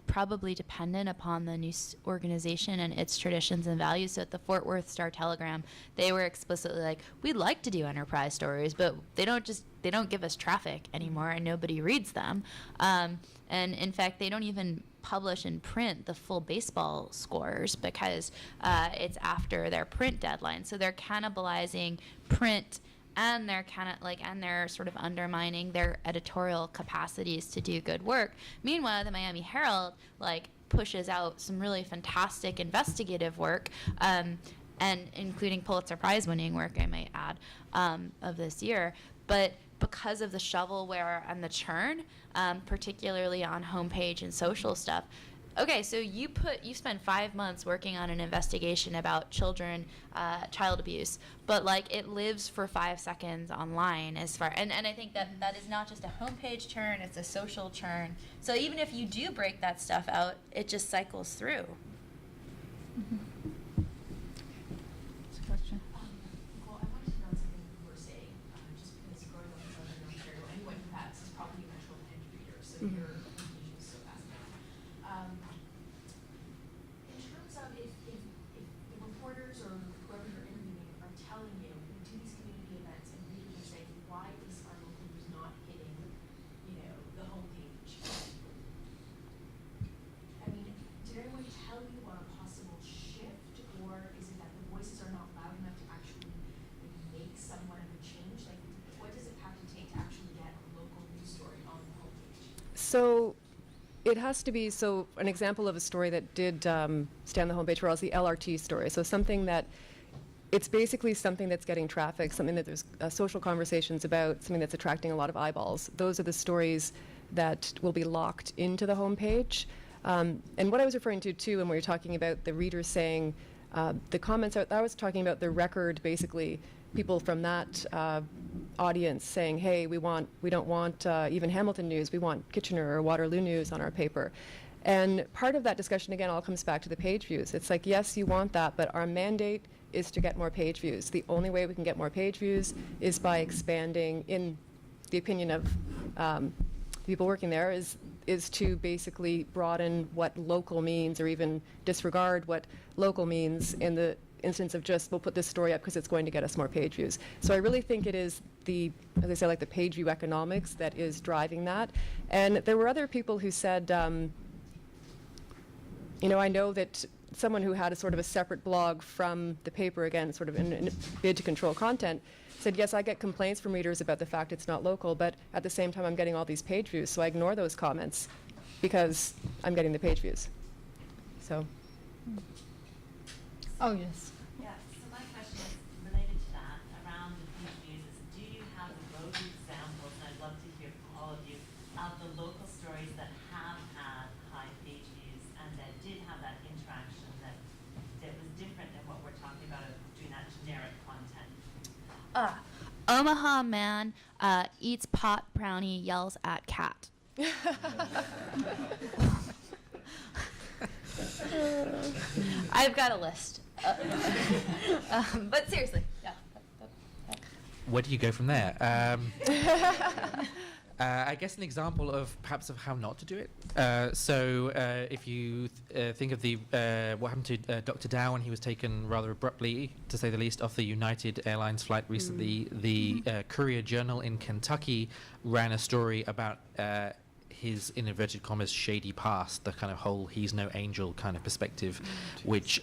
probably dependent upon the news organization and its traditions and values. So at the Fort Worth Star-Telegram, they were explicitly like, we'd like to do enterprise stories, but they don't give us traffic anymore, and nobody reads them. And in fact, they don't even publish in print the full baseball scores because it's after their print deadline. So they're cannibalizing print, and they're sort of undermining their editorial capacities to do good work. Meanwhile, the Miami Herald pushes out some really fantastic investigative work, and including Pulitzer Prize winning work, I might add, of this year. But because of the shovelware and the churn, particularly on homepage and social stuff. Okay, so you spend 5 months working on an investigation about child abuse, but it lives for 5 seconds online and I think that is not just a homepage churn, it's a social churn. So even if you do break that stuff out, it just cycles through. Mm-hmm. Question. Well, I wanted to know something you were saying, just because growing up in Southern Ontario, anyone who has is probably a natural end reader, so your information is so fascinating. In terms of if the reporters or whoever you're interviewing are telling you to these community events and readers are saying, why is our local news not hitting, the homepage? I mean, did anyone tell you about a possible shift, or is it that the voices are not loud enough to actually make somewhat of a change? What does it have to take to actually get a local news story on the homepage? So it has to be, an example of a story that did stay on the homepage for us, the LRT story. So something that, it's basically something that's getting traffic, something that there's social conversations about, something that's attracting a lot of eyeballs. Those are the stories that will be locked into the homepage. And what I was referring to, too, when we were talking about the readers saying, the comments, I was talking about the record, basically, people from that audience saying, hey, we don't want even Hamilton news, we want Kitchener or Waterloo news on our paper. And part of that discussion, again, all comes back to the page views. It's like, yes, you want that, but our mandate is to get more page views. The only way we can get more page views is by expanding, in the opinion of people working there, is to basically broaden what local means, or even disregard what local means in the instance of just, we'll put this story up because it's going to get us more page views. So I really think it is as I say, the page view economics that is driving that. And there were other people who said, I know that someone who had a sort of a separate blog from the paper, again, sort of in a bid to control content, said, yes, I get complaints from readers about the fact it's not local, but at the same time I'm getting all these page views, so I ignore those comments because I'm getting the page views. So. Oh, yes. Yeah, so my question is related to that, around the page views, is do you have road examples, and I'd love to hear from all of you, of the local stories that have had high page views and that did have that interaction that was different than what we're talking about of doing that generic content? Omaha man eats pot brownie, yells at cat. I've got a list. But seriously, yeah. Where do you go from there? I guess an example of perhaps of how not to do it. If you think of the what happened to Dr. Dow when he was taken rather abruptly, to say the least, off the United Airlines flight recently, the Courier Journal in Kentucky ran a story about his, in inverted commas, shady past, the kind of whole he's no angel kind of perspective, which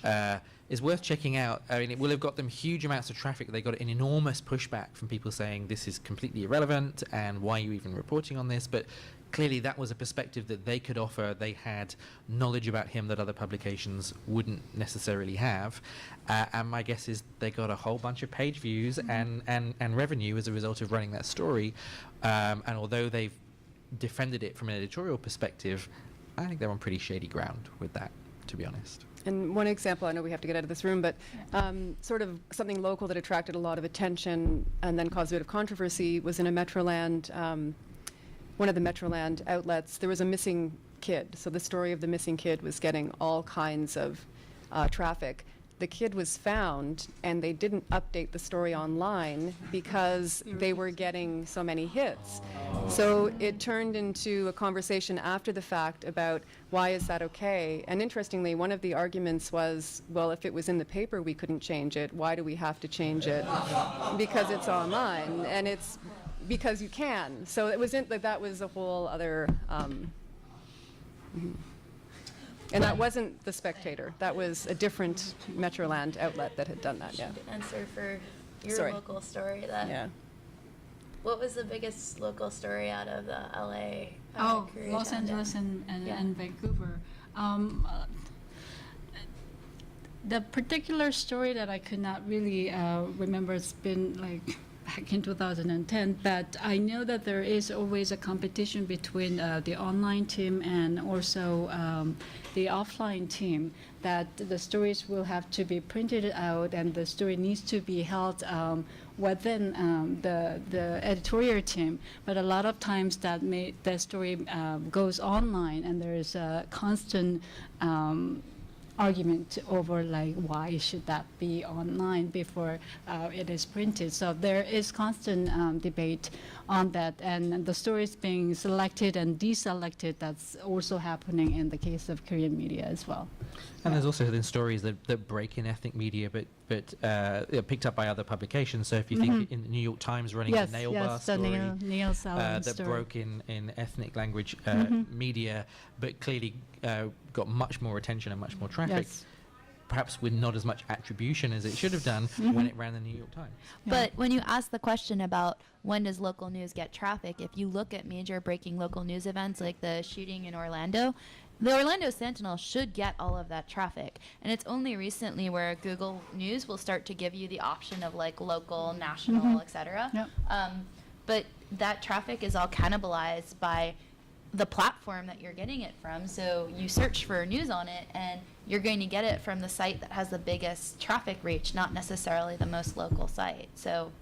is worth checking out. I mean, it will have got them huge amounts of traffic. They got an enormous pushback from people saying this is completely irrelevant and why are you even reporting on this? But clearly that was a perspective that they could offer. They had knowledge about him that other publications wouldn't necessarily have. And my guess is they got a whole bunch of page views and revenue as a result of running that story. And although they've defended it from an editorial perspective, I think they're on pretty shady ground with that, to be honest. And one example, I know we have to get out of this room, but sort of something local that attracted a lot of attention and then caused a bit of controversy was in a Metroland, one of the Metroland outlets, there was a missing kid. So the story of the missing kid was getting all kinds of traffic. The kid was found, and they didn't update the story online because they were getting so many hits. So it turned into a conversation after the fact about why is that okay? And interestingly, one of the arguments was, well, if it was in the paper, we couldn't change it. Why do we have to change it? Because it's online, and it's because you can. So it wasn't that was a whole other. And that wasn't The Spectator. That was a different Metroland outlet that had done that, yeah. Answer for your Sorry. local story. Yeah. What was the biggest local story out of the LA? Koreatown Los Day? Angeles and Vancouver. The particular story that I could not really remember, it's been like back in 2010, but I know that there is always a competition between the online team and also the offline team, that the stories will have to be printed out and the story needs to be held within the editorial team. But a lot of times that story goes online, and there is a constant argument over like why should that be online before it is printed. So there is constant debate on that, and the stories being selected and deselected, that's also happening in the case of Korean media as well. And there's also then stories that break in ethnic media, but picked up by other publications. So if you think in the New York Times running the nail bar story Neil Salmon that story. broke in ethnic language media, but clearly got much more attention and much more traffic. Yes. Perhaps with not as much attribution as it should have done when it ran the New York Times. But when you ask the question about when does local news get traffic, if you look at major breaking local news events like the shooting in Orlando, the Orlando Sentinel should get all of that traffic. And it's only recently where Google News will start to give you the option of like local, national, etc. Yep. But that traffic is all cannibalized by the platform that you're getting it from. So you search for news on it, and you're going to get it from the site that has the biggest traffic reach, not necessarily the most local site. So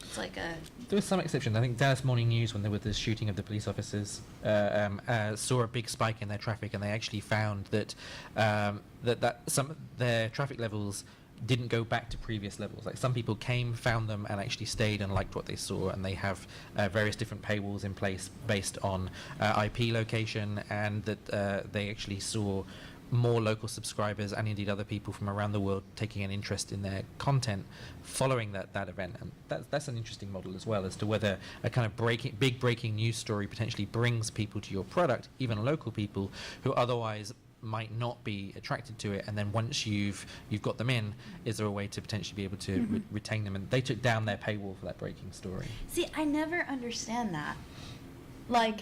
it's like a... There was some exception. I think Dallas Morning News, when there was this shooting of the police officers, saw a big spike in their traffic, and they actually found that that some of their traffic levels didn't go back to previous levels. Like some people came, found them, and actually stayed and liked what they saw, and they have various different paywalls in place based on IP location, and that they actually saw more local subscribers and indeed other people from around the world taking an interest in their content following that event. And that's an interesting model as well, as to whether a kind of big breaking news story potentially brings people to your product, even local people who otherwise might not be attracted to it, and then once you've got them in, is there a way to potentially be able to retain them? And they took down their paywall for that breaking story. See, I never understand that. Like,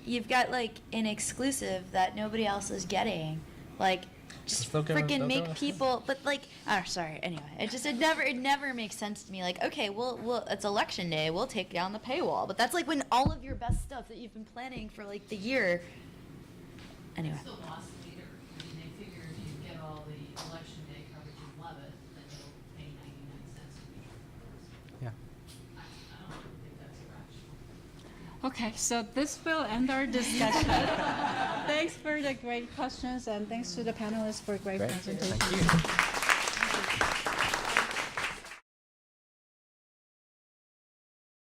you've got like an exclusive that nobody else is getting. Like, just They'll go- freaking they'll make go- people. But like, oh, sorry. Anyway, it never makes sense to me. Like, okay, we'll it's election day. We'll take down the paywall. But that's like when all of your best stuff that you've been planning for like the year. Anyway. It's the loss leader. I mean, they figure if you get all the election day coverage and love it, then you'll pay 99 cents a week. Yeah. I don't think that's irrational. Okay, so this will end our discussion. Thanks for the great questions, and thanks to the panelists for great Great. presentations. Thank you.